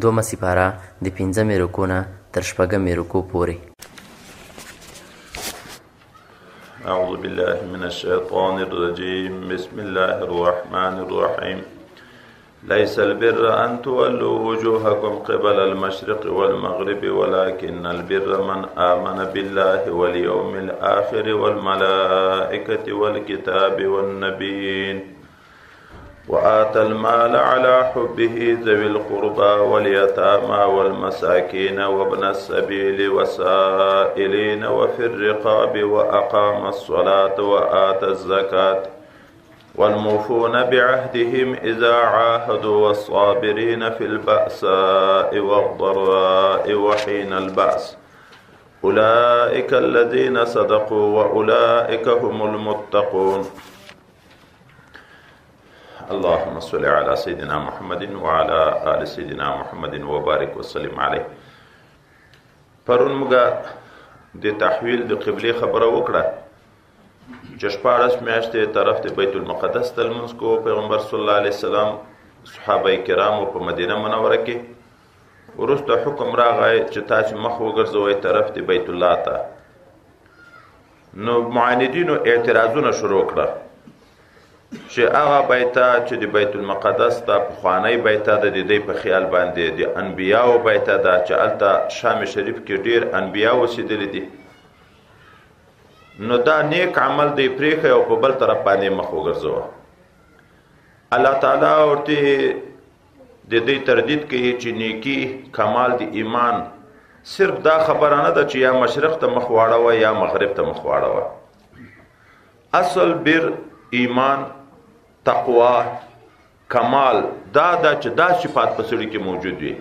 دومه سپاره د 5مې رکوع نه تر 6مې رکوع پورې. أعوذ بالله من الشيطان الرجيم. بسم الله الرحمن الرحيم. ليس البر أن تولوا وجوهكم قبل المشرق والمغرب ولكن البر من آمن بالله واليوم الآخر والملائكة والكتاب والنبيين وآتى المال على حبه ذوي القربى واليتامى والمساكين وابن السبيل والسائلين وفي الرقاب وأقام الصلاة وآتى الزكاة والموفون بعهدهم إذا عاهدوا والصابرين في البأساء والضراء وحين البأس أولئك الذين صدقوا وأولئك هم المتقون. اللهم صل على سيدنا محمد وعلى آل سيدنا محمد وبارك وسلم عليه. پرون موږ د تحویل د قبله خبره وکړه چې 14 میاشتې طرف ته بیت المقدس ته لمونځ کو. پیغمبر صلی الله علیه وسلم صحابه کرامو په مدینه منوره کې وروسته حکم راغی چې تاسو مخ وګرځوئ طرف ته بیت الله ته. نو معاندینو اعتراضونه شروع کړه چې هغه بیته چې د بیت المقدس ته پخوانی بیته د دې په خیال باندې د انبیاو بیته ده چې هلته شام شریف کې ډیر انبیا اوسېدلي دي، نو دا نیک عمل دی پرېښی او په بل طرف باندې مخ وګرځوه. الله تعالی ورته د دې تردید کوي چې نیکی کمال د ایمان صرف دا خبره نه ده چې یا مشرق ته مخ واړوه یا مغرب ته مخ واړوه. اصل بر ایمان تقوا کمال دا چې دا صفات په سړي کې موجود وي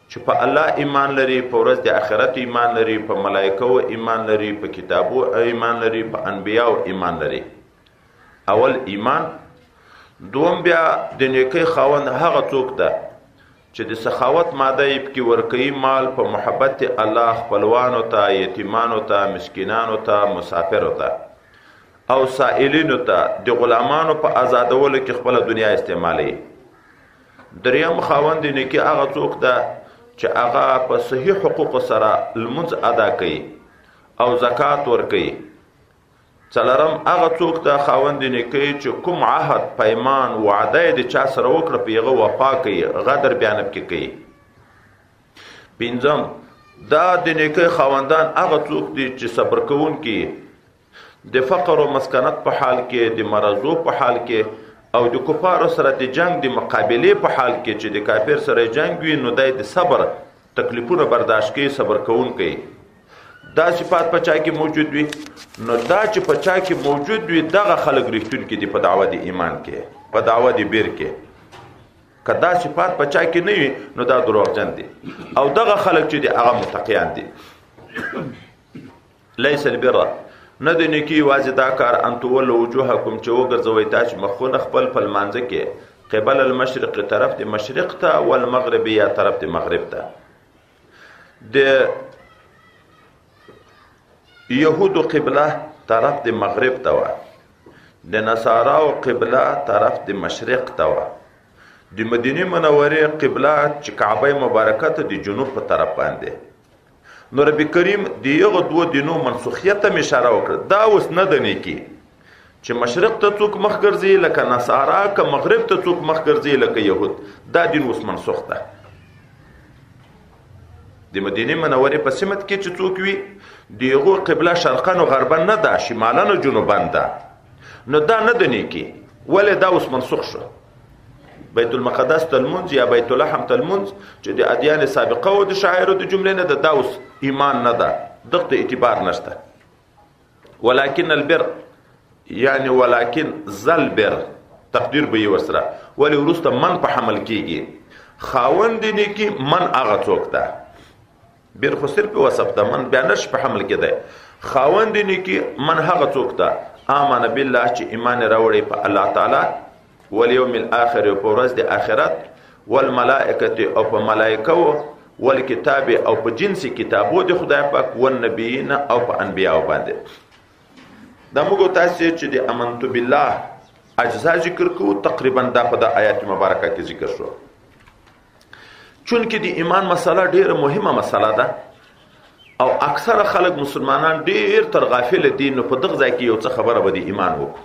چې په الله ایمان لري، په ورځ د آخرت ایمان لري، په ملائکو ایمان لري، په کتابو ایمان لري، په انبیاو ایمان لري. اول ایمان. دوم بیا د نیکۍ خاوند هغه څوک ده چې د سخاوت ماده یې پکې ورکوي مال په محبت الله خپلوانو ته، یتیمانو ته، مسکینانو ته، مسافرو ته او سائلینو ته، د غلامانو په آزادولو کې خپله دنیا استعمالوي. دریم خاوند د نیکۍ هغه څوک ده چې هغه په صحیح حقوق سره لمونځ ادا کوي او زکات ورکوي. څلورم هغه څوک ده خاوند د نیکۍ چې کوم عهد، پیمان، وعده یې د چا سره وکړه په هغه وفا کوي، غدر بیا نه پکې کوي. پنځم دا د نیکۍ خاوندان هغه څوک دي چې صبر کوونکي د فقر و مسکنت په حال کې، د مرضو په حال کې او د کفارو سره د جنگ د مقابلې په حال کې چې د کافر سره جنگ وي، نو دی د صبر تکلیفونه برداشت کوي، صبر کوونکی. دا صفات په چا کې موجود وي، نو دا چې په چا کې موجود وي دغه خلک رښتونکي دي په دعوه د ایمان کې، په دعوه د بیر کې. که دا صفات په چا کې نه وي نو دا دروغجن دي، او دغه خلک چې دي هغه متقیان دي. لیس البر نه د نیکي یوازې دا کار ان تولوا وجوهکم چې وګرځوئ تاسو مخونه خپل په لمانځه کې قبل المشرق طرف د مشرق ته والمغرب یا طرف د مغرب ته. د یهودو قبله طرف د مغرب ته وه، د نصاراو قبله طرف د مشرق ته وه، د مدینې منورې قبله چې کعبه مبارکه ته د جنوب په طرف باندې. نو رب کریم د یغه دوه دینو منسوخیت ته اشاره وکړه. دا اوس نه د نیکي چې مشرق ته څوک مخ ګرځي لکه نصارا، که مغرب ته څوک مخ ګرځي لکه یهود. دا دین اوس منسوخ ده. د مدینې منورې په سمت کې چې څوک وي د هغو قبله شرقن و غربن نه ده، شمالن و جنوبن ده. نو دا نه د نیکي. ولې دا اوس منسوخ شو؟ بیت المقدس ته لمونځ یا بیت لحم ته لمونځ چې د ادیان سابقه او د شاعرو د جملې نه ده، دا اوس ایمان نه ده، دغه اعتبار نشته. ولکن البر یعنی ولکن ذل بر تقدیر به یې ورسره، ولې وروسته من په حمل کیږي. خاوند د نیکي من هغه څوک ده، بیر خو صرف وصف ده، من بیا نش په حمل کې ده. خاوند د نیکي من هغه څوک ده آمن بالله چې ایمان راوړي په الله تعالی، والیوم الاخر او په ورځ د آخرت، والملائکه او په ملائکو، والکتاب او په جنسي کتابو د خدای پاک، والنبیین او په انبیاء باندې. دا موږ تاسو چې د امنت بالله اجزا ذکر کوو، تقریبا دا په د آیات مبارکه کې ذکر شو چونکې د ایمان مسله ډیره مهمه مسله ده او اکثره خلک مسلمانان ډیر تر غافل دي، نو په دغه ځای کې یو څه خبره به د ایمان وکړو.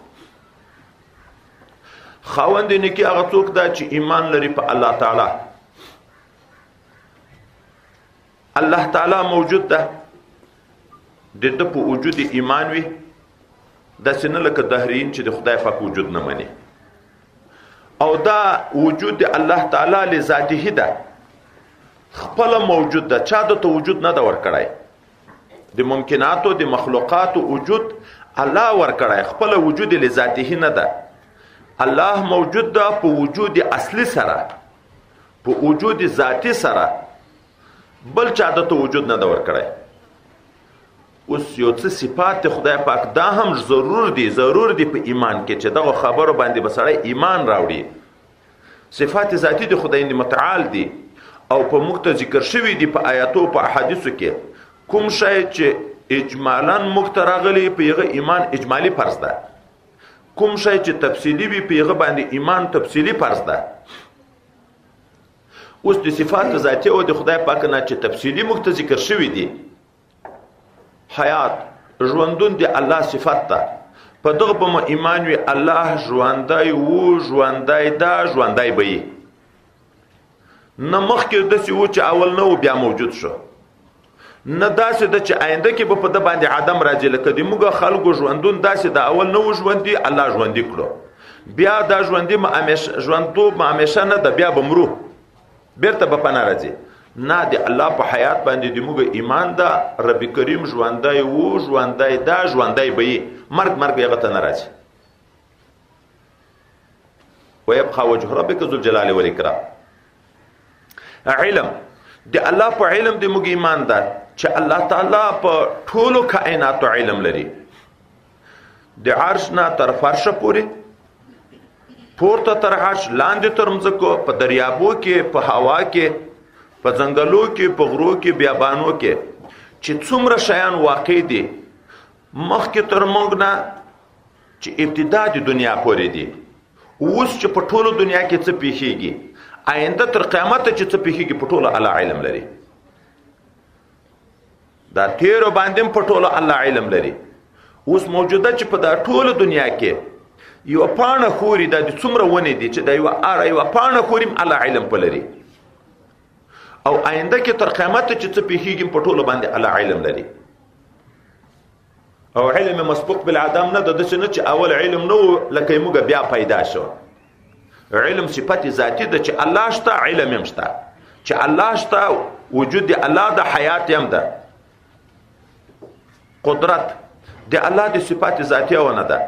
خاوند نیکي هغه څوک ده چې ایمان لري په الله تعالی. الله تعالی موجود ده، د ده په وجود ایمان وي، داسې نه لکه دهریین چې د خدای پاک وجود نه مني. او دا وجود د الله تعالی لذاته ده، خپل موجود ده، چا د ته وجود نه ده ورکړی. د ممکناتو د مخلوقاتو وجود الله ورکړی، خپل وجود لذاته نه ده. الله موجود ده په وجود اصلي سره، په وجود ذاتی سره، بل چا د ته وجود نه ده ورکړی. اوس یو څه صفات خدای پاک دا هم ضرور دي په ایمان کې چې دغه خبرو باندې به سړی ایمان راوړي. صفات ذاتی د خدای متعال دي او په موږ ته ذکر شوي دي په آیاتو په احادیثو کې. کوم شی چې اجمالا موږ ته راغلی په هغه ایمان اجمالي فرض ده، کوم شی چې تفصیلي وي په هغه باندې ایمان تفصیلي فرض ده. اوس د صفات ذاتی او د خدای پاک نه چې تفصیلي موږ ته ذکر شوي دي، حیات ژوندون دی الله صفت ده، په دغه به مو ایمان وي الله ژوندی وو، ژوندی ده، ژوندی به یي. نه مخکې داسې وو چې اول نه و بیا موجود شو، نه داسې ده چې آینده کې به په ده باندې عدم راځي. لکه د موږ خلکو ژوندون داسې ده، اول نه و ژوندي، الله ژوندي کړو، بیا دا ژوندي ژوندتوب همیشه نه ده، بیا به مرو، بیرته به پناه راځي. نه، د الله په حیات باندې د موږ ایمان ده. رب کریم ژوندی وو، ژوندی ده، ژوندی به یي، مرګ هغه ته نه راځي. ویبقى وجه ربک ذو الجلال والاکرام. علم د الله په علم د موږ ایمان ده چې الله تعالی په ټولو کائناتو علم لري، د عرش نه تر فرشه پورې، پورته تر عرش، لاندې تر مځکو، په دریابو کې، په هوا کې، په ځنګلو کې، په غرو کې، بیابانو کې، چې څومره شیان واقع دي مخکې تر موږ نه چې ابتدا د دنیا پورې دي. اوس چې په ټولو دنیا کې څه پیښیږي، آینده تر قیامت چې څه پیښیږي، په ټولو الله علم لري. دا تیرو باندې په ټولو الله علم لري. اوس موجوده چې په دا ټولو دنیا کې یو پاڼه خوري، دا د څومره ونې دي چې دا یو پاڼه خوري الله علم په لري. او آینده کې تر قیامت چې څه پیښیږي په ټولو باندې الله علم لري. او علم مسبوق بالعدم نه ده، داسې نه چې اول علم نه و لکه موږ بیا پیدا شو. علم صفت ذاتی ده چې الله شته، علم هم شته، چې الله شته، وجود د الله د حیات هم ده، قدرت د الله د صفات ذاتی ونه ده.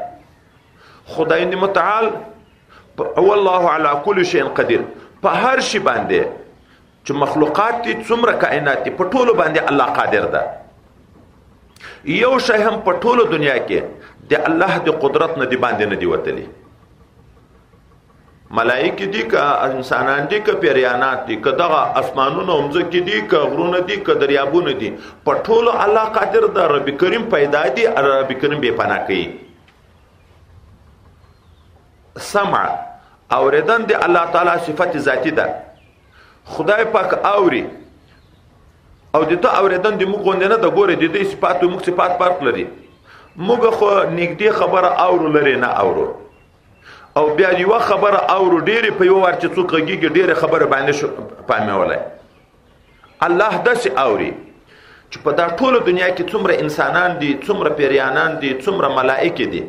خدای متعال هو الله على كل شيء قدير. په هر شي باندې چې مخلوقات دي، څومره کائنات دي، په ټولو باندې الله قادر ده. یو شی هم په ټولو دنیا کې د الله د قدرت نه دی باندې نه دی وتلی. ملائکه دي که انسانان دي که پیریانات دي که دغه اسمانونه مځکې دي که غرونه دي که دریابونه دي، په ټولو الله قادر ده. رب کریم پیدا دي، رب کریم بې پناه کوي. سمع اوریدن د الله تعالی صفت ذاتی ده. خدای پاک اوري او د ته اوریدن د موږ غوندې نه ده. ګوره د دې صفات او موږ صفات فرق لري. موږ خو نږدې خبره اورو لري نه اورو، او بیا یوه خبره اورو ډېرې په یو وار چې څوک غږېږي ډېرې خبره باندې پامولی. الله داسې اوري چې په دا ټوله دنیا کې څومره انسانان دي، څومره پیریانان دي، څومره ملائکې دي،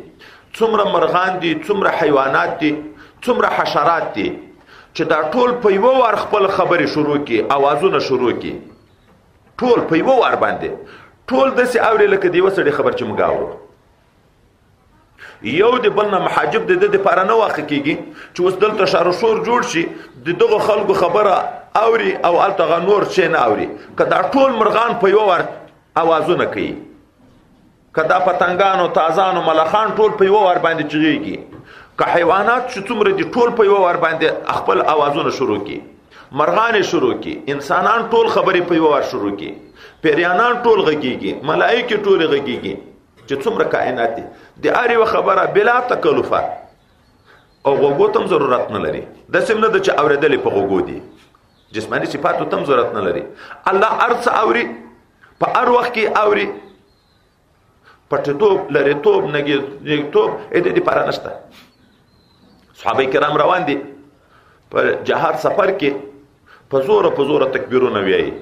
څومره مرغان دي، څومره حیوانات دي، څومره حشرات دي، چې دا ټول په یوه وار خپل خبرې شروع کړي، اوازونه شروع کړي، ټول په یوه وار باندې ټول داسې اوري لکه د یوه سړي خبر چې موږ اورو. یو د بل نه محاجب د ده دپاره نه واقع کېږي چې اوس دلته شارشور جوړ شي، د دغو خلکو خبره اوري او هلته هغه نور شی نه اوري. که دا ټول مرغان په یوه وار اوازونه کوي، که دا پتنګانو، تازانو، ملخان ټول په یوه وار باندې چغېږي، که حیوانات چې څومره دي ټول په یوه وار باندې خپل اوازونه شروع کړي، مرغان شروع کړي، انسانان ټول خبرې په یوه وار شروع کړي، پیریانان ټول غږېږي، ملائکې ټولې غږېږي، چې څومره کائنات دي، د هر یوه خبره بلا تکلفه او غوږو ته هم ضرورت نه لري. داسې نه ده چې اورېدلې په غوږو دي، جسمانی صفاتو تم ضرورت نه لري. الله ارڅ اوري، په هر وخت کې اوري، پټتوب لریتوب نګیتوب دې لپاره نشته. صحابه کرام روان دي په جهاد سفر کې، په زور تکبیرونه وایي.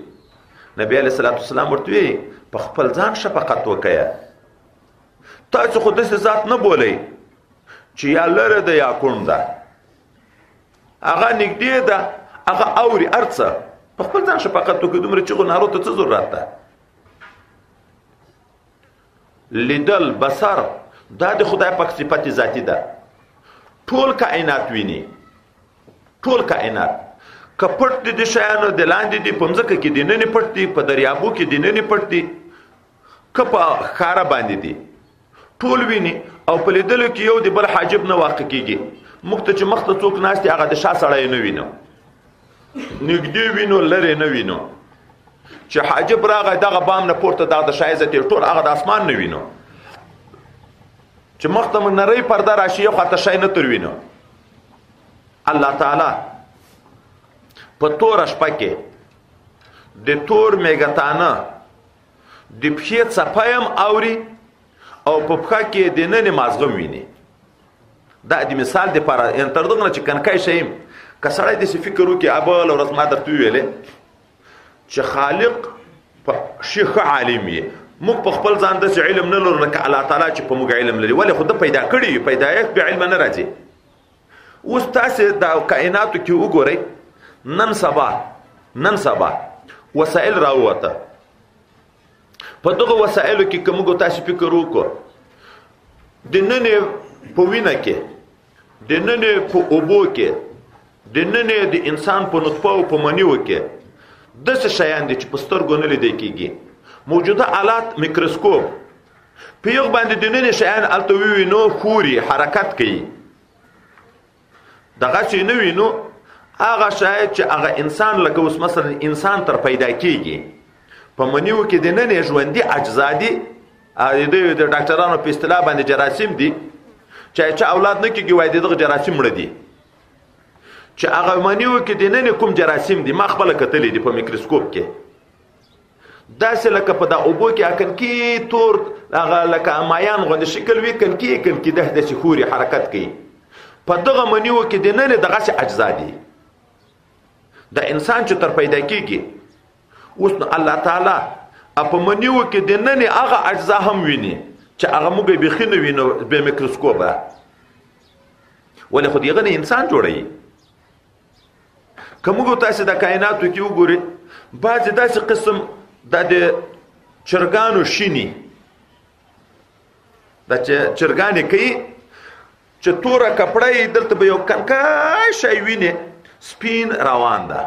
نبی علیہ الصلوۃ والسلام ورته وی په خپل ځان شفقت وکړه، تاسو خو داسې ذات نه بولئ چې یا لره ده یا کوڼ ده، هغه نږدې ده، هغه اوري ارڅه. په خپل ځان شفقت وکړه، دومره چغو نارو ته څه ضرورت ده؟ لیدل بصر دا د خدای پاک صفت ذاتی ده. ټول کائنات ویني، ټول کائنات که پټ دي د شیانو د لاندې دي، په مځکه کې دي ننې پټ دي، په دریابو کې دي ننې پټ دي، که په ښکاره باندې دي، ټول ویني. او په لیدلو کې یو د بل حاجب نه واقع کېږي. موږ ته چې مخ ته څوک ناست دی، هغه د شا سړی نه وینو، نږدې وینو لرې نه وینو. چې حاجب راغی دغه بام نه پورته دغه د شا عزت یې ټول هغه د اسمان نه وینو. چې مخ ته موږ نری پرده راشي، یو خواته شی نه تر وینو. الله تعالی په توره شپه کې د تور میګتانه د پښې څپه هم اوري، او په پښه کې د ننې مازغم ویني. دا د مثال دپاره تر دغه نه چې کنکای شیم، که سړی داسې فکر وکړي، بله ورځ ما درته وویلې چې خالق په شي ښه عالم یې. موږ په خپل ځان داسې علم نه لرو لکه الله تعالی چې په موږ علم لري. ولې خو ده پیدا کړي، پیدایښت بې علمه نه راځي. اوس تاسې د کائناتو کې وګورئ، نن سبا وسایل راووته. په دغه وسایلو کې که موږ تاسې فکر وکړو، د ننې په وینه کې، د ننې په اوبو کې، د ننې د انسان په نطفه او په منیو کې داسې شیان دي چې په سترګو نه لیدل کېږي. موجوده آلات میکروسکوپ په یو باندې د ننې شیان هلته ووینو، خوري، حرکت کوي. دغه چې نه وینو، هغه شاید چې هغه انسان لکه اوس مثلا انسان تر پیدا کېږي، په منیو کې د ننې ژوندي اجزا دي، د ډاکټرانو په اصطلاح باندې جراثیم دي. چې اولاد نه کېږي وایي دغه جراثیم مړه دي. چې هغه منیو کې د ننې کوم جراثیم دي، ما خپله کتلی دي په میکروسکوپ کې. داسې لکه په دا اوبو کې کنکي تور هغه لکه مایان غوندې شکل وي، کنکي داسې خوري، حرکت کوي. په دغه منیو کې د ننې دغسې اجزا دي. د انسان چې تر پیدا کېږي، اوس نو الله تعالی په منیو کې د ننې هغه اجزا هم ویني چې هغه موږ بیخي نه وینو به میکروسکوپه. ولې خو دغه نه انسان جوړوي. که موږ تاسې د کائناتو کې وګورئ، بعضې داسې قسم د چرګانو شیني، د چرګانې کوي چې توره کپړه یې دلته به یو کنکای شی ویني، سپین روان ده.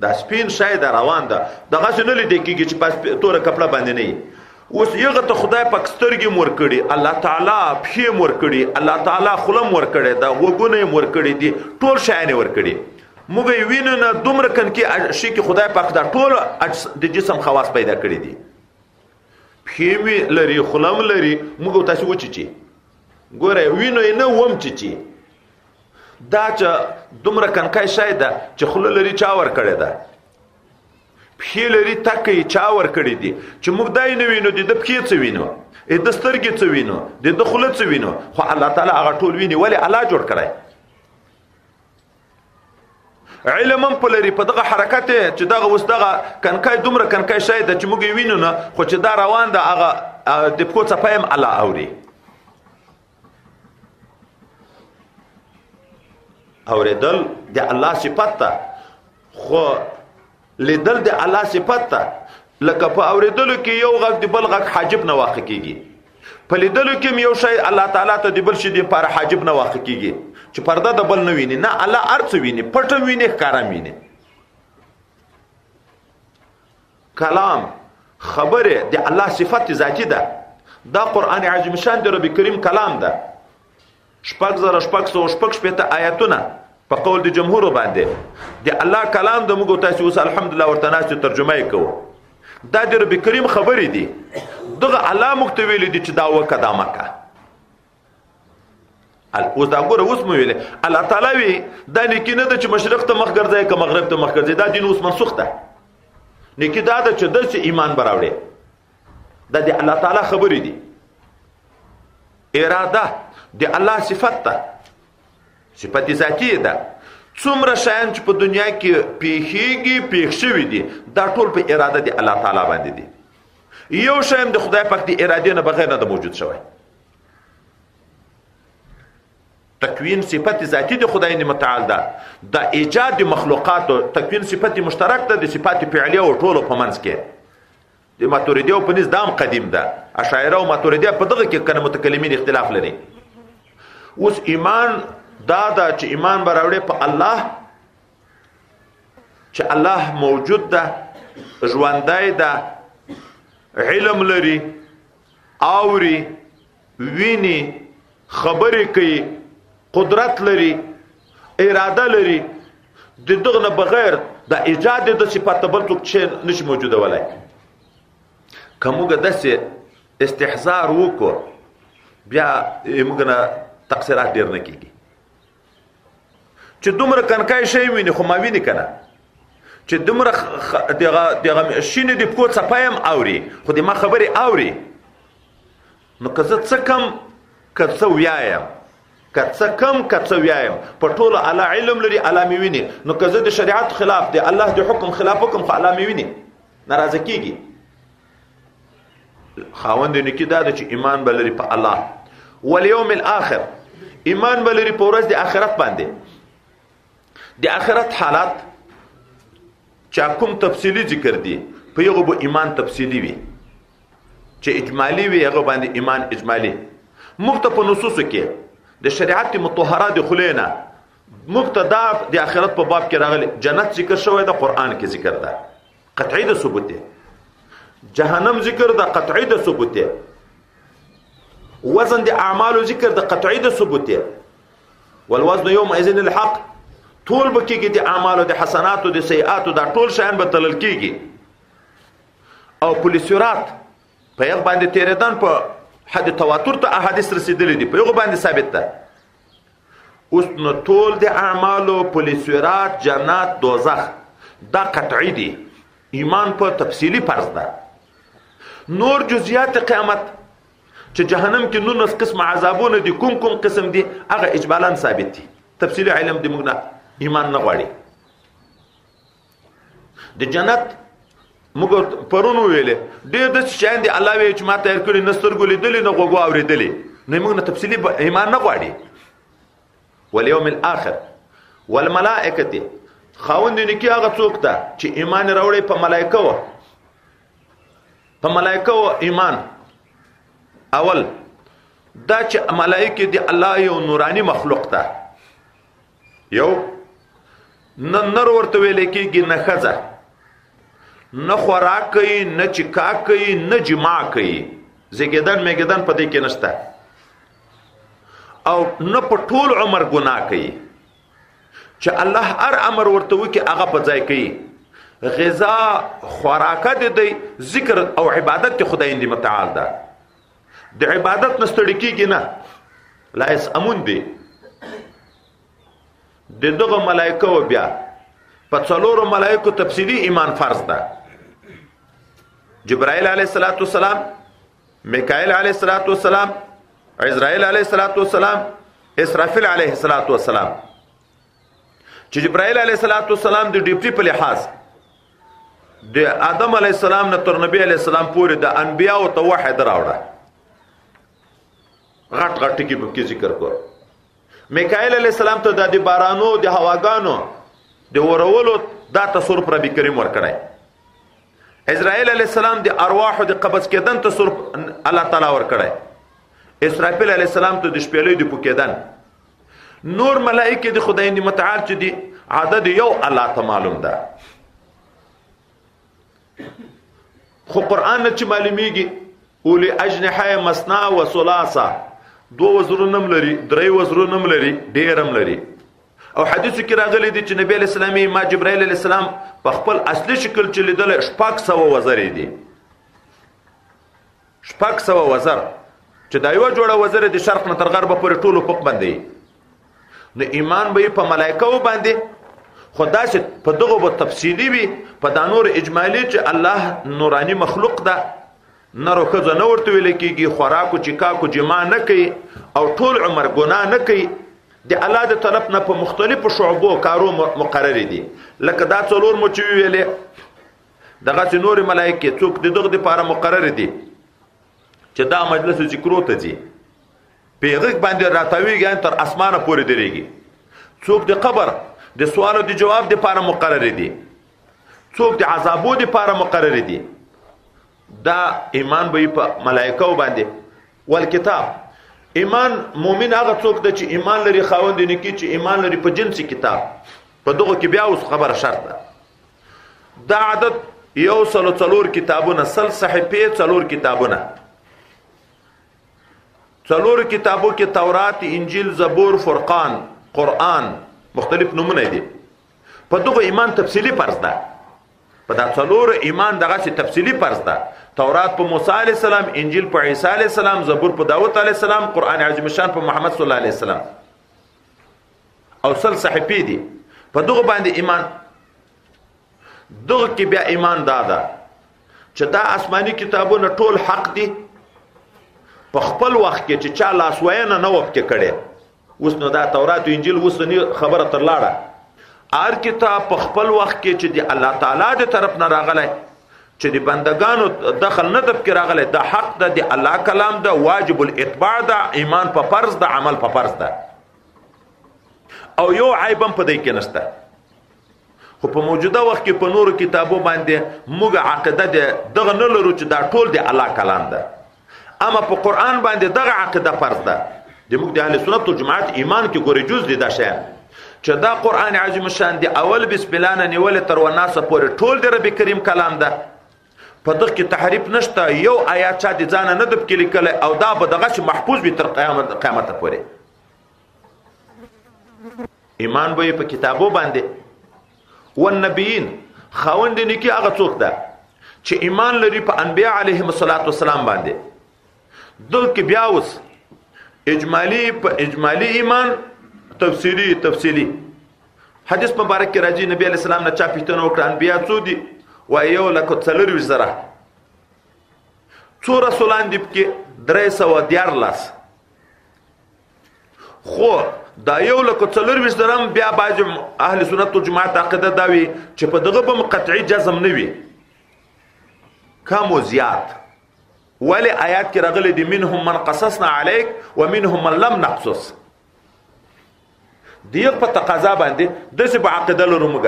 دا سپین شی ده روان ده، دغسې نه لیدل کېږي چې په توره کپړه باندې نه وي. اوس یغه ته خدای پاک سترګې مور کړي، الله تعالی پښې مور کړي، الله تعالی خوله مور کړي، دا غوږونه مور کړي دي، ټول شیان ور کړي. موږ یې وینو نه دومره کنکي شي کې خدای پاک دا ټول د جسم خواص پیدا کړي دي. پښې لري، خوله لري، موږ تاسو وچیچي ګوره وینو یې نه وم چیچي. دا چې دومره کنکای شی ده چې خوله لري، چا ور کړی ده؟ پښې لري، تکه یې چا ور کړي دي. چې موږ دا یې نه وینو، د ده پښې څه وینو، د سترګې څه وینو، د ده خوله څه وینو، خو الله تعالی هغه ټول ویني. ولې؟ الله جوړ کړی. علم هم په لري په دغه حرکت چې دغه اوس دغه کنکای دومره کنکای شی ده چې موږ یې وینو نه، خو چې دا روان ده هغه د پښو څپه هم الله اوري. اورېدل د الله صفت ده، خو لیدل د الله صفت ده. لکه په اورېدلو کې یو غږ د بل غږ حاجب نه واقع کېږي، په لیدلو کې هم یو شی الله تعالی ته د بل شي دپاره حاجب نه واقع کېږي چې پرده د بل نه ویني. نه، الله هر څه ویني، پټه ویني، ښکاره ویني. کلام، خبره د الله صفت ذاتی ده. دا قرآن عظیم شان د رب کریم کلام ده. 6666 آیاتونه په قول د جمهور باندې د الله کلام د موږ تاسو اوس الحمدلله ورته ناستو ترجمه یې کوو. دا د رب کریم خبرې دي. دغه الله موږ ته ویلي دي چې دا وکړه، دا مکه. اوس دا ګوره اوس مو ویلې الله تعالی وی دا نیکی نه ده چې مشرق ته مخ ګرځي که مغرب ته مخ ګرځي، دا دین اوس منسوخ ده. نیکی دا ده چې داسې ایمان براوړي. دا د الله تعالی خبرې دي. اراده د الله صفت ده، صفت ذاتی ده. څومره شیان چې په دنیا کې پیښیږي پیښ شوي دي دا ټول په اراده د الله تعالی باندې دي. یو شی هم د خدای پاک د ارادې نه بغیر نه د موجود شوی. تکوین صفت ذاتی د خدای متعال ده. د ایجاد مخلوقات تکوین صفت مشترک ده د صفات فعلیه او ټولو په منځ کې. د ماتوریدی او په نس دام قدیم ده. اشاعره او ماتوریدی په دغه کې کنه متکلمین اختلاف لري. اوس ایمان دا ده چې ایمان براوړي په الله چې الله موجود ده، ژوندی ده، علم لري، اوري، ویني، خبرې کوي، قدرت لري، اراده لري. د دغه نه بغیر د ایجاد د صفات بل څوک چې نشي موجوده ولای. کومګه داسې استحضار وکړو بیا موږ نه تقصیرات ډیر نه کیږي. چې دومره کنکای شي ویني خو ما ویني کنه، چې دومره دغه شینه دی په څپایم اوري خو د ما خبرې اوري. نو که زه څه کم که څه ویایم، که څه کم که څه ویایم، په ټولو الله علم لري، الله مې ویني. نو که زه د شریعت خلاف دی الله د حکم خلاف حکم خو الله مې ویني، ناراضه کیږي. خاوند نیکی دا چې ایمان بلري په الله والیوم الاخر، ایمان بلري په ورځ د آخرت باندې. د آخرت حالات چا کوم تفصیلی ذکر دی په یغه به ایمان تفصیلی وي، چې اجمالی وي هغه باندې ایمان اجمالی. مختلف نصوص کې د شریعت مطهره د خلینا مبتدا د آخرت په باب کې راغلي. جنت ذکر شوی د قران کې ذکر ده قطعی د ثبوت دی. جهنم ذکر ده قطعی د ثبوت دی. وزن د اعمالو ذکر ده قطعی د ثبوت دی. والوزن يومئذ الحق، ټول بکیږي د اعمالو د حسناتو د سیئاتو دا ټول شیان به تلل کیږي. او پولیسورات په یغ باندې تیرېدان په حد تواتر ته احادیث رسیدلې دي، په یغ باندې ثابت ده. اوس نو ټول د اعمالو پولیسورات جنت دوزخ دا قطعی دي. ایمان په تفصیلی فرض ده. نور جزئیات قیامت چې جهنم کې 19 قسم عذابونه دي، کوم کوم قسم دي هغه اجمالاً ثابت دي. تفصیلی علم دې موږ نه ایمان نه غواړي. د جنت موږ پرونو ویلې ډېر د شیان دي الله وی چې ما تیار کړی نسترګو لیدلې نه غوغو اورېدلې، نه موږ نه تفصیلی ایمان نه غواړي. والیوم الاخر والملائکه، خاوند نیکی هغه څوک ته چې ایمان راوړي په ملائکه و. په ملائکه و ایمان اول دا چې ملائکه دی الله یو نورانی مخلوق ته، یو نر ورته ویل کېږي، نه ښځه، نه خوراک کوي، نه چکا کوي، نه جماع کوي، زیږېدن میږېدن په دې کې نشته، او نه په ټول عمر ګناه کوي. چې الله هر امر ورته وکړي هغه په ځای کوي. غذا خوراکه دی ذکر او عبادت خدای دې متعال ده. د عبادت نه ستړي کېږي نه، لا یسأمون دی. د دغه ملائکه و بیا په څلورو ملائکو تفصیلی ایمان فرض ده. جبرائیل علیه السلام، میکائیل علیه السلام، عزرائیل علیه السلام، اسرافیل علیه السلام. چې جبرائیل علیه السلام د ډیوټي په لحاظ د آدم علیه السلام نه تر نبی علیه السلام پورې د انبیاء ته وحی دراوړه، غټ غټ کې په کې ذکر کړ. میکائیل علیه السلام ته د بارانو د هواګانو د ورولو دا تصرف ربی کریم ورکړی. عزرائیل علیه السلام د ارواح د قبض کېدن تصرف الله تعالی ورکړی. اسرافیل علیه السلام ته د شپېلې د پوکېدن. نور ملائکه د خدای متعال چې دی عدد یو الله ته معلوم ده. خو قرآن نه چې معلومیږي اولی اجنحه مثنا و ثلاثه، دو وزرونم لري، درې وزرونم لري، ډېرم لري. او حدیث کې راغلی دی چې نبی علیہ السلام ما جبرائیل علیہ السلام په خپل اصلي شکل چې لیدل 600 وزر دي. 600 وزر چې دا یو جوړه وزره د شرق نه تر غرب پورې ټول حقوق باندې نو ایمان به په ملائکه باندې خدا چې په دغه په تفصیلی وي په دا نور اجمالی چې الله نورانی مخلوق ده نرو کزه نه ورته ویل کېږي خوراکو چیکاکو جما نه کوي او ټول عمر ګناه نه کوي د الله د طرف نه په مختلفو شعبو کارو مقرر دي لکه دا څلور مو چې ویلې دغه نور ملائکه څوک د دغه لپاره مقرر دي چې دا مجلس ذکرو ته دي پیغک باندې راتاویږي تر اسمانه پورې درېږي څوک د قبر د سوال او د جواب لپاره مقرر دي څوک د عذابو لپاره مقرر دي دا ایمان به په ملائکه باندې والکتاب ایمان مؤمن هغه څوک دی چې ایمان لري خاوند نیکی چې ایمان لري په جنسي کتاب په دغه کې بیا اوس خبره شرط ده دا عدد یو سلو څلور کتابونه سل صحیفې څلور کتابونه څلور کتابو کې تورات انجیل زبور فرقان قرآن مختلف نمونه دي په دغه ایمان تفصیلی فرض ده په دا څلور ایمان دغه چې تفصیلی فرض ده تورات په موسی علی السلام انجیل په عیسی علی السلام زبور په داوود علی السلام قرآن عظیم شان په محمد صلی الله علیه وسلم او سل صحیفې دي په دغه باندې ایمان دغه کې بیا ایمان دادا چې دا آسمانی کتابونه ټول حق دي په خپل وخت کې چې چا لاس وینه نه وخت کې کړي اوس نو دا تورات او انجیل اوس نه خبره تر لاړه هر کتاب په خپل وخت کې چې دی الله تعالی د طرف نه راغلی چې دی بندگانو دخل نه دب کې راغلی دا حق ده دی الله کلام ده واجب الاتباع ده ایمان په فرض ده عمل په فرض ده او یو عیبم په دې کې نشته خو په موجوده وخت کې په نورو کتابو باندې موږ عقیده ده دغه نه لرو چې دا ټول دی الله کلام ده اما په قرآن باندې دغه عقیده فرض ده د موږ د اهل سنت او جماعت ایمان کې ګورې جز دي دا شی چې دا قرآن عظیم شان دی اول بسم الله نه نیولې تر وناسه پورې ټول د رب کریم کلام ده په دغه کې تحریف نشته یو آیات چا د ځان نه دب کې لیکل او دا به دغه محفوظ وي تر قیامت پورې ایمان به په کتابو باندې والنبیین خاوند نیکی هغه څوک ده چې ایمان لري په انبیاء علیهم الصلاۃ والسلام باندې دل کې بیا اوس اجمالی په اجمالی ایمان تفصیلی حدیث مبارک کې راځي نبی علیہ السلام نه چا پښتنه وکړه انبیاء څو دي وای یو لکه څلور زره څو رسولان دي کې 314 خو دا یو لکه څلور زره بیا باج اهل سنت او جماعت عقیده دا وی چې په دغه به قطعی جزم نه وي کم او زیات ولی آیات کې راغلي دي منهم من قصصنا عليك ومنهم من لم نقصص دیغ په تقاضا باندې د څه په عقیده لرو موږ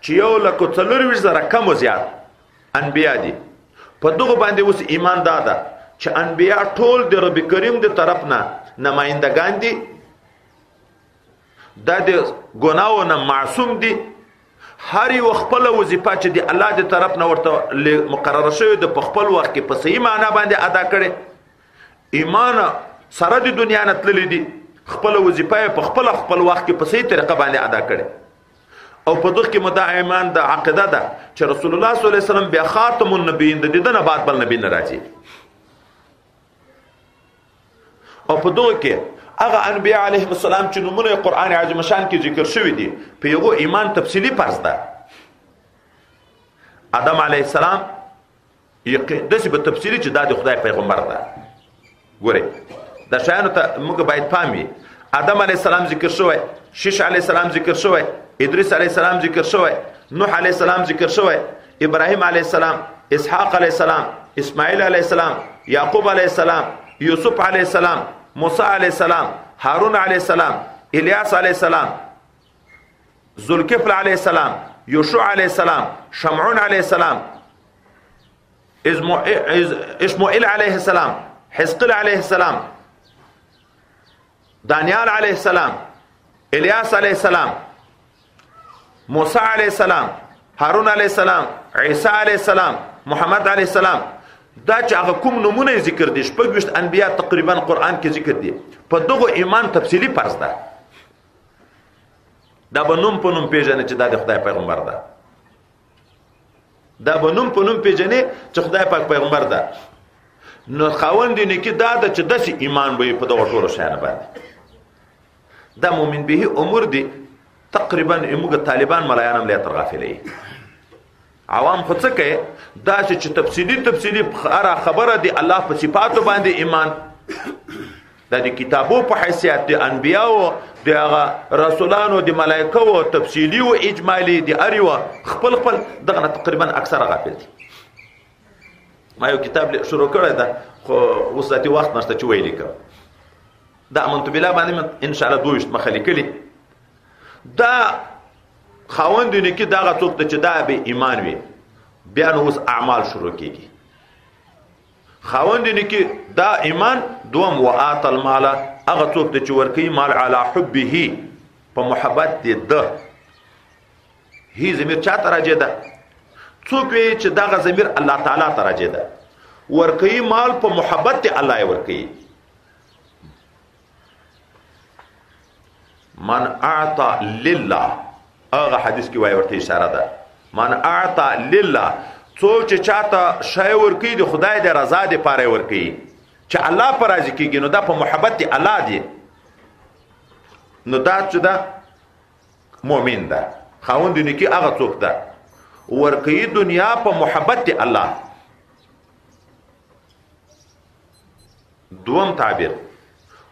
چې یو لکه څلور زره کم او زیات انبیا دي په دغه باندې اوس ایمان دادا چې انبیا ټول د رب کریم د طرف نه نمائندگان دي دا د ګناو نه معصوم دي هر یو خپل وظیفه چې دی الله د طرف نه ورته مقرره شوی د خپل وخت کې په صحیح معنی باندې ادا کړي ایمان سره د دنیا نه تللی دي خپل وظیفه په خپل وخت کې په صحیح طریقه باندې ادا کړي او په دغه کې مدعا ایمان د عقیده ده چې رسول الله صلی الله علیه وسلم بیا خاتم النبیین د دې نه بعد بل نبی نه راځي او په دغه کې هغه انبیاء علیهم السلام چې نومونه قرآن عظیم شان کې ذکر شوی دي په یو ایمان تفصیلی فرض ده آدم علیه السلام یقین داسې په تفصیلی چې دا د خدای پیغمبر ده ګورئ دا شیانو ته موږ باید فهمي آدم علیه السلام ذکر شوی شیش علیه السلام ذکر شوی ادریس علیه السلام ذکر شوی نوح علیه السلام ذکر شوی ابراهیم علیه السلام اسحاق علیه السلام اسماعیل علیه السلام یعقوب علیه السلام یوسف علیه السلام موسی علیه السلام هارون علیه السلام الیاس علیه السلام ذوالکفل علیه السلام یوشع علیه السلام شمعون علیه السلام اسماعیل علیه السلام حزقیل علیه السلام دانیال علیه السلام الیاس علیه السلام موسی علیه السلام هارون علیه السلام عیسی علیه السلام محمد علیه السلام دا چې هغه کوم نمونه ذکر دي شپږ انبیا تقریبا قرآن کې ذکر دي په دغه ایمان تفصیلی فرض ده دا به نوم په نوم پیژنې چې دا د خدای پیغمبر ده دا به نوم په نوم پیژنې چې خدای پاک پیغمبر ده نو خاوند نیکی دا د چې داسې ایمان به په دغه ټولو شیانو باندې دا مؤمن به امور دي تقریبا موږ طالبان ملایان هم لا ترغافلې عوام خو څه کوي دا چې تفصیلی خبره دی الله په صفاتو باندې ایمان دا د کتابو په حیثیت د انبیاو د رسولانو د ملائکو تفصیلی او اجمالی د اریو خپل دغه تقریبا اکثره غافل دي ما یو کتاب شروع کړی دا خو اوس ذاتي وخت نشته چې ویل کوم دا امنت بالله باندې ان شاء الله دویشت مخلي کړي دا خاوند نه کې دا غوښت چې دا به ایمان وي بیا نو اوس اعمال شروع کیږي خاوند نه کې دا ایمان دوم وآت المال هغه څوک چې ورکی مال علی حبه په محبت دې ده هی زمير چاته راځي ده څوک وی چې دا زمير الله تعالی ته راځي ده ورکی مال په محبت دې الله یې ورکی من اعطى لله هغه حدیث کې وایي ورته اشاره ده من اعطى لله څوک چې چاته شی ورکی د خدای د رضا د پاره ورکی چې الله پر راضي کیږي نو دا په محبت دی الله دی نو دا چې دا مؤمن ده خاوند دی کی هغه څوک ده ورکی دنیا په محبت دی الله دوم تعبیر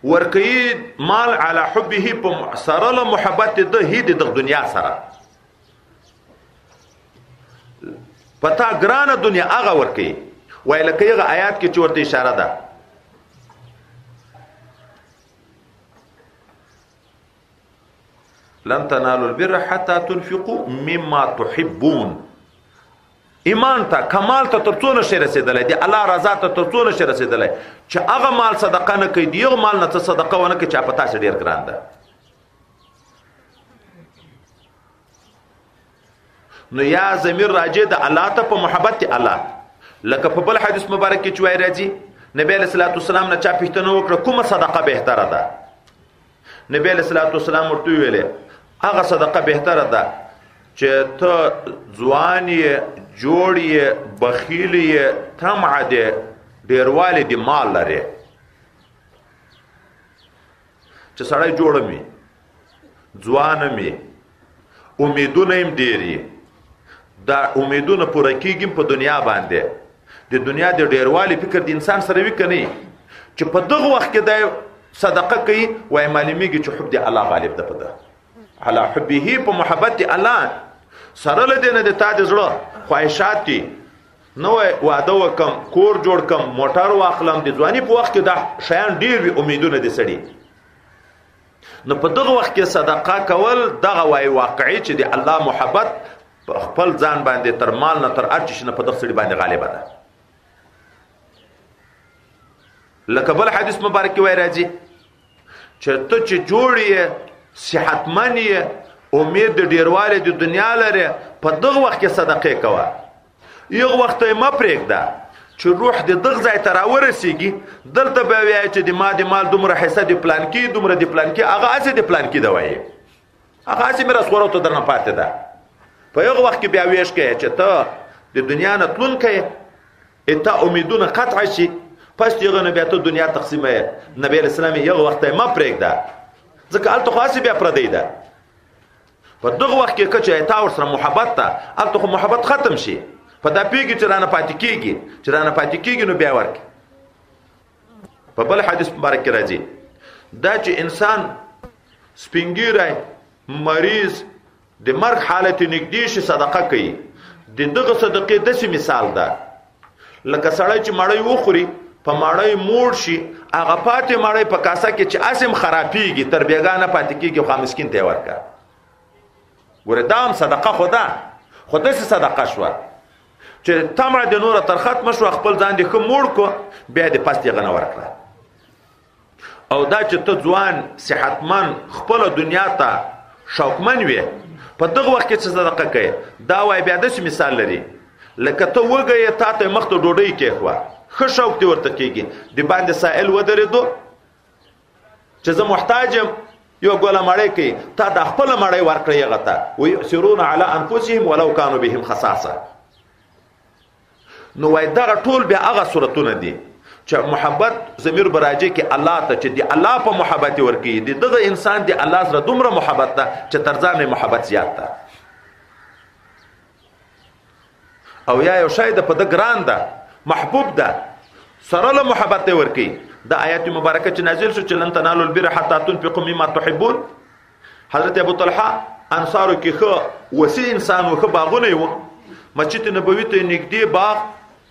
ورکی مال علی حبه په سره له محبت ده هی د دنیا سره پتا ګرانه دنیا هغه ورکی وای لکه هغه آیات کې چې ورته اشاره ده لن تنالوا البر حتى تنفقوا مما تحبون ایمان ته کمال ته ترڅونه شي رسیدلای دی الله رضا ته ترڅونه شي رسیدلای چې هغه مال صدقه نه کوي دی مال نه ته صدقه ونه کوي چې پتا شي ډیر ګران ده نو یا ضمیر راجع د الله ته په محبت الله لکه په بل حدیث مبارک کې چوي راځي نبی علیہ الصلوۃ والسلام نه چا پښتنه وکړه کومه صدقه بهتره ده نبی علیہ الصلوۃ والسلام ورته ویله هغه صدقه بهتره ده چې ته ځواني جوړي بخیلی طمع ده ډیرواله دی مال لري چې سړی جوړ می ځوان می امیدونه هم ډیری دا امیدونه پوره کیږي په دنیا باندې د دنیا د ډیروالی فکر د انسان سره وی کني چې په دغه وخت کې د صدقه کوي وای معلومیږي چې حب دی الله غالب ده پده علی حبه په محبت الله سره لدینه د تا د زړه خواهشات دي نو واده وکم کور جوړ کم موټر واخلم د ځواني په وخت کې دا شیان ډیر وی امیدونه دي سړي نو په دغه وخت کې صدقه کول دغه وای واقعي چې د الله محبت خپل ځان باندې تر مال نه تر ارچ نه په دغه سړي باندې غالب ده لکه بل حدیث مبارک وای راځي چې ته چې جوړې صحتمنې امید د ډیرواله د دنیا لري په دغه وخت کې صدقه کوه یو وخت یې ما پرېږده چې روح د دغه ځای ته راورسیږي دلته به وایي چې د مال دومره حصه د پلان کې دومره د پلان کې هغه اسې د پلان کې دی وایي هغه اسې مې رسوره ته درنه پاتې ده په یو وخت کې بیا ویش کوي چې ته د دنیا نه تلون کوي اته امیدونه قطع شي پس یغه نه بیا ته دنیا تقسیمه نبی اسلام یو وخت یې ما پرېږده ځکه الته خاصه بیا پردی ده په دغه وخت کې کچې ایت اور سره محبت ته الته محبت ختم شي په دا پیږي چې رانه پاتې کیږي نو بیا ورک په بل حدیث مبارک راځي دا چې انسان سپینګیرای مریض د مرګ حالت نږدې شي صدقه کوي دغه صدقې داسې مثال ده لکه سړی چې مړی وخوري په مړی موړ شي هغه پاتې مړی په کاسه کې چې اسم خرابېږي تر بیګانه پاتې کېږي خو مسکین ته ورکړه ګوره دا هم صدقه خو داسې صدقه شوه چې تمره د نوره تر ختمه شوه خپل ځان دې ښه موړ کو بیا دې پس دې غنه ورکړه او دا چې ته ځوان صحتمن خپله دنیا ته شوقمن وي په دغه وخت کې چې صدقه کوي دا وای بیا داسې مثال لري لکه ته وږی تا ته مخ ته ډوډۍ کېښوه ښه شوق دې ورته کېږي د باندې سائل ودرېدو چې زه محتاج یم یو ګوله مړی کوي تا د خپله مړی ورکړه هغه ته ویؤثرون علی انفسهم ولو کانوا بهم خصاصه نو وای دغه ټول بیا هغه صورتونه دي چې محبت ضمیر براجي کې الله ته چې دی الله په محبت ورکی دی دغه انسان دی الله سره دومره محبت ده چې تر ځان محبت زیات ده او یا یو شی د په د ګران ده محبوب ده سره له محبت ورکی د آیات مبارکه چې نازل شو چې لن تنالوا البر حتى تنفقوا مما تحبون حضرت ابو طلحه انصارو کې خو وسی انسان خو باغونه و مسجد نبوي ته نږدې باغ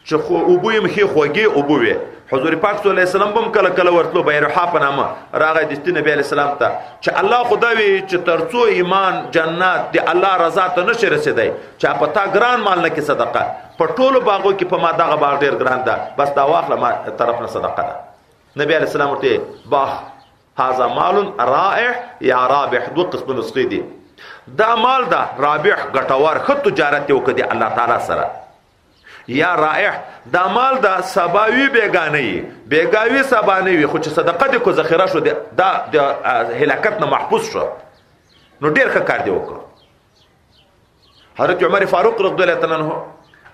چې خو ابو یې مخې خوږي ابو وي حضور پاک صلی الله علیه وسلم بم کله کله ورتلو بیرحا په نامه راغی د نبی علیه السلام ته چې الله خدا وی چې ترڅو ایمان جنت دی الله رضا ته نشي رسیدای چې په تا ګران مال نه کې صدقه په ټولو باغو کې په ما دغه باغ ډیر ګران ده بس دا واخله ما طرف نه صدقه ده نبی علیه السلام ورته باغ هاذا مال رائع یا رابح دو قسم نسخې دي دا مال دا رابح ګټور خو تجارت یو کدي الله تعالی سره یا رائع دا مال دا سباوی بیگاوی سبانه وي خو چې صدقه دې کو ذخیره شو دا د هلاکت نه محفوظ شو نو ډیر ښه کار دی وکړه حضرت عمر فاروق رضی الله عنه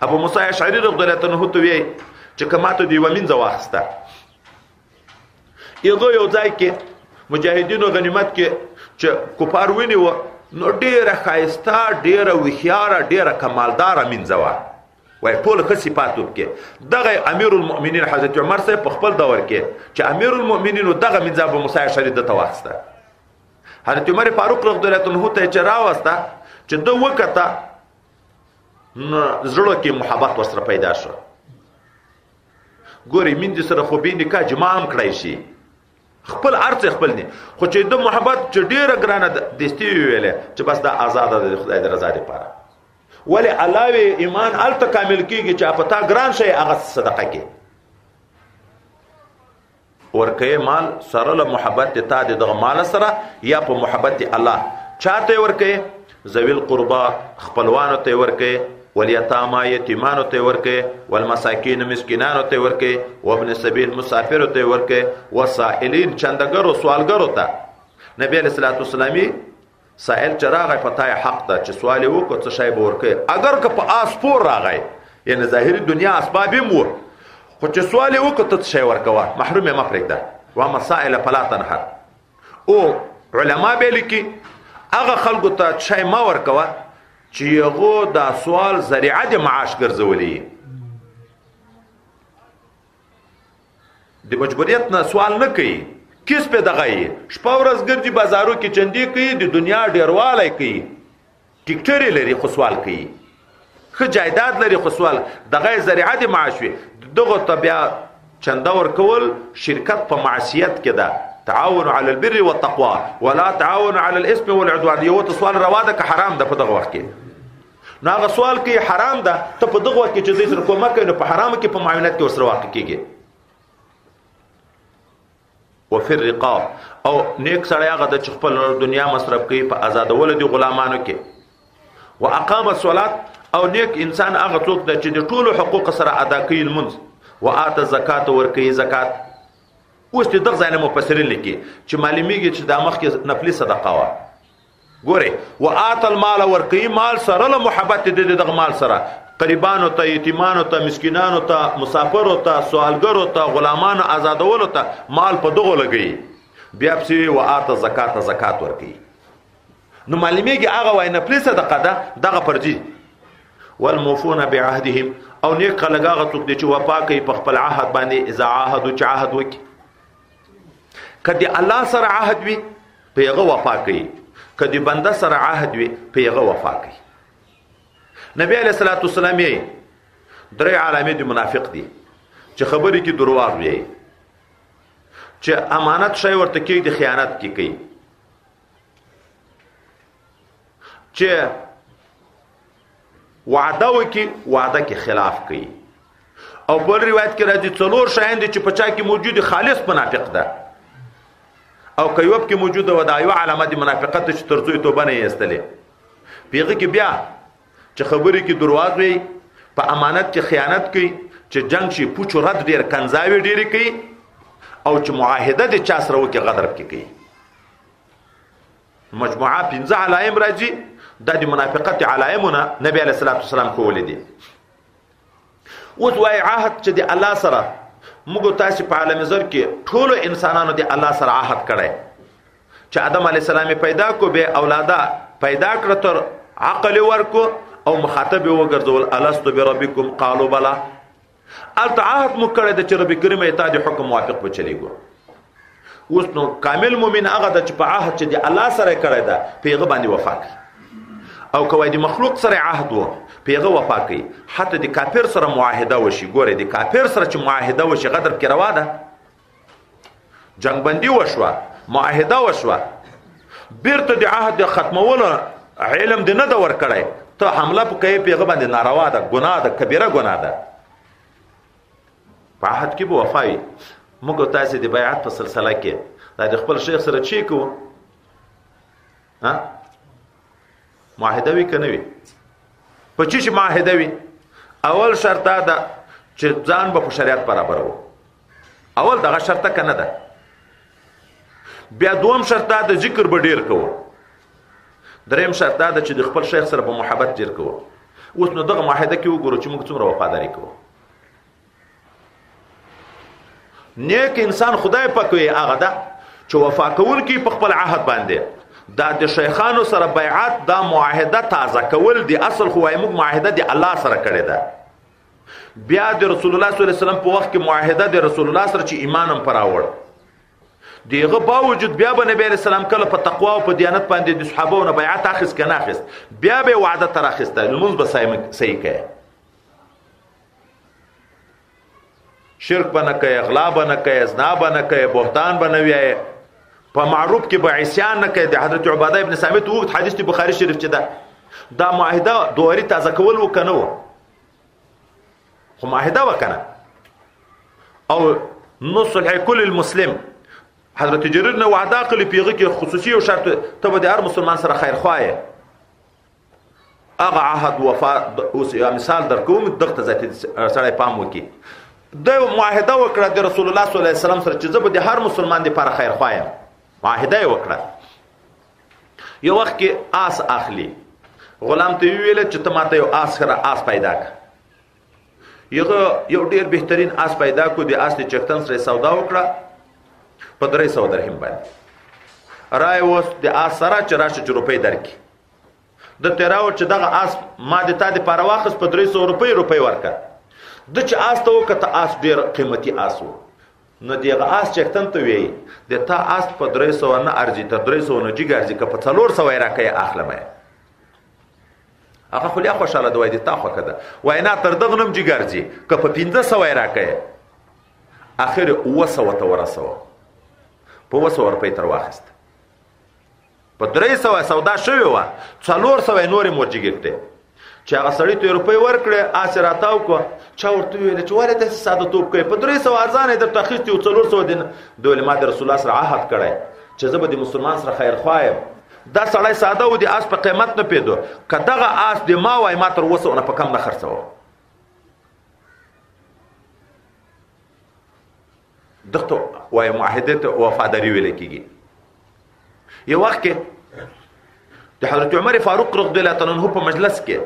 ابو موسی اشعری رضی الله عنه ته وی چې کماته دی ومنځه واخسته یغه یو ځای کې مجاهدینو غنیمت کې چې کفار ونی و نو ډیره خایسته ډیره وخیاره ډیره کمالدار منځوا وای ټول ښه صفات وکړي دغه امیر المؤمنین حضرت عمر صاحب په خپل دور کې چې امیر المؤمنین دغه منځ ابو موسی اشعری د تواسته حضرت عمر فاروق رضی الله عنه ته چې راوسته چې د وکته زړه کې محبت وسره پیدا شو ګوري من دې سره خو به نکاح جماع هم کړای شي خپل ارڅ خپل نه خو چې د محبت چې ډیره ګرانه دستی ویلې چې بس دا آزاد د خدای د رضا لپاره ولی علاوه ایمان الته کامل کیږي چې پتا ګران شي هغه صدقه کې ورکه مال سره له محبت ته د مال سره یا په محبت الله چاته ورکه ذویل قربا خپلوانو ته ورکه والیتاما یتیمانو ته ورکه والمساکین مسکینانو ته ورکه وابن السبیل مسافر ته ورکه وسائلین چندګرو سوالګرو ته نبی علیہ الصلوۃ والسلام سائل چراغ پتاي حق ته چې سوال وکړو څه شی ورکه اگر که په اسپور راغی یعنی ظاهری دنیا اسباب مو خو چې سوال وکړو څه شی ورکوا محروم ما پرېږده و مسائل فلا تنحر او علما به لیکي هغه خلکو ته شی ما ورکوا چې یغو دا سوال ذریعه د معاش ګرځولې د مجبوریت نه سوال نه کوي کس په دغه شپه ورځ ګرځي بازارو کې چندې کوي د دنیا ډیرواله کوي ټیکټری لري خو سوال کوي خو جایداد لري خو سوال دغه ذریعه د معاش وي دغه طبيعه چنده ورکول شرکت په معصیت کې ده تعاون على البر والتقوى ولا تعاون على الاثم والعدوان یو سوال روا ده که حرام ده په دغه وخت کې نو هغه سوال کې حرام ده ته په دغه وخت کې چې دې سره کومه کوي نو په حرام کې په معاملات کې ورسره واقع کېږي وفي الرقاب او نیک سړی هغه د خپل دنیا مصرف کوي په آزادولو دي غلامانو کې واقام الصلاه او نیک انسان هغه څوک د چې د ټولو حقوق سره ادا کوي المنځ وآت الزکات ورکوي زکات اوس دې دغه ځای مفسرین لیکي چې معلومیږي چې د مخ کې نفلي صدقه وا ګوره وآت المال ورکوي مال سره له محبت دې دغه مال سره قریبانو ته یتیمانو ته مسکینانو ته مسافرو ته سوالګرو ته غلامانو آزادولو ته مال په دغه لګي بیا په وآت زکات زکات ورکي نو معلومیږي هغه وای نه پلی صدقه ده دغه پرځي والموفون بعهدهم او نیک خلک هغه څوک دي چې وفا کوي په خپل عهد باندې اذا عهدوا چې عهد وکي کدی الله سره عهد وي په هغه وفا کوي کدی بنده سره عهد وي په هغه وفا کوي نبی علیہ الصلوۃ والسلام یې درې علامې دي منافق دي چې خبرې کې دروغ وي چې امانت شی ورته کې د خیانت کې کوي چې وعده وکي وعده کې خلاف کوي او په روایت کې راځي څلور شیان دي چې په چا کې موجود خالص منافق ده او کيوب کې موجوده ودایو علامه دي منافقت چې ترځوي توبه نه یستلې پیغه کې بیا چې خبرې کې دروغ وي په امانت کې خیانت کوي چې جنگ شي پوچو رد ډیر کنځاوي ډیر کوي او چې معاهده د چا سره وکي غدر کوي مجموعه 15 علائم راځي د منافقت علائمونه نبی علیہ الصلوۃ والسلام کولې دي اوس وای عهد چې د الله سره موږ تاسو په عالم زر کې ټول انسانانو دی الله سره عهد کړی چې آدم علی السلام پیدا کو به اولاده پیدا کړ تر عقل ورکو او مخاطب وګرځول الستو بربکم قالوا بلا التعهد مکړه د چې رب کریم ایت د حکم موافق به چلیږي اوس نو کامل مؤمن هغه د چې په عهد چې د الله سره کړی دا پیغه باندې وفا کوي او کوي د مخلوق سره عهد وو پیغه وفا کوي حتی د کافر سره معاهده وشي ګوره د کافر سره چې معاهده وشي غدر کې روا ده جنگ بندي وشوه معاهده وشوه بیرته د عهد ختمولو علم د نه د ور کړی ته حمله کوي پیغه باندې ناروا ده ګناه ده کبیره ګناه ده په عهد کې به وفای موږ تاسو د بیعت په سلسله کې د خپل شیخ سره چی کو ها معاهده وی کنه وی په چی چې معاهده وی اول شرط ده چې ځان به په شریعت برابر وو اول دغه شرط کنه ده بیا دوم شرط ده ذکر به ډیر کوو دریم شرط ده چې د خپل شیخ سره په محبت ډیر کوو اوس نو دغه معاهده کې وګورو چې موږ څومره وفاداری کوو نیک انسان خدای پاکوي هغه ده چې وفا کول کی په خپل عهد باندې دا د شیخانو سره بیعت دا معاهده تازه کول دی اصل خو موږ معاهده دی الله سره کړی ده بیا د رسول الله صلی الله علیه وسلم په وخت کې معاهده د رسول الله سره چې ایمان هم پراوړ دیغه باوجود بیا به نبی رسول الله کله په تقوا او په دیانت باندې د صحابو نه بیعت اخیس کنه اخیس بیا به وعده تر اخیسته المنز به صحیح کوي شرک بنه کوي اغلا بنه کوي زنا بنه کوي بهتان بنه وي په معروف کې به عصيان نه کوي د حضرت عباده ابن ثابت وخت حدیث بخاری شریف چې دا معاهده دوری تازه کول وکنه خو معاهده وکنه او نصح کل المسلم حضرت جرير نه وعده کړی پیغه کې خصوصي او شرط ته به د هر مسلمان سره خیر خوایه هغه عهد وفا اوس مثال درکوم دغه ذاتي سره پام وکي د معاهده وکړه د رسول الله صلی الله علیه وسلم سره چې زه به د هر مسلمان لپاره خیر خوایم معاهده وکړه یو وخت کې آس اخلي غلام ته ویل چې ته ماته یو آس سره آس پیدا ک یو ډیر بهترین آس پیدا کو د آس د چختن سره سودا وکړه په 300 درهم باندې راي وس د آس سره چې راشه روپۍ درکې د تیراو چې دغه آس ما د تا د پاره واخص په 300 روپۍ ورکړه د چې آس ته وکړه آس ډیر قیمتي آس و نو دیغه آس چختن ته وی د تا آس په 300 نه ارزي ته 300 نه جګ ارزي که په 400 راکې اخلمه هغه خو لا خوشاله دوی د تا خو کده وینا تر دغه نم جګ ارزي که په 500 راکې اخر 200 ته ورسو په 200 روپۍ تر واخست په 300 سودا شوی و 400 نور مرجګته چې هغه سړی ته روپۍ ورکړه آس راتاو کو چا ورته ویل چې وره د ساده توپ کوي په 300 ارزانه در تخیستي او 400 دین د علماء د رسول الله سره عهد کړی چې زه به د مسلمان سره خیر خوایم دا سړی ساده و د آس په قیمت نه پیدو کداغه آس د ما وای ما تر 200 نه په کم نه خرڅو دغه وای معاهده ته وفاداری ویل کیږي یو وخت کې د حضرت عمر فاروق رضی الله عنه په مجلس کې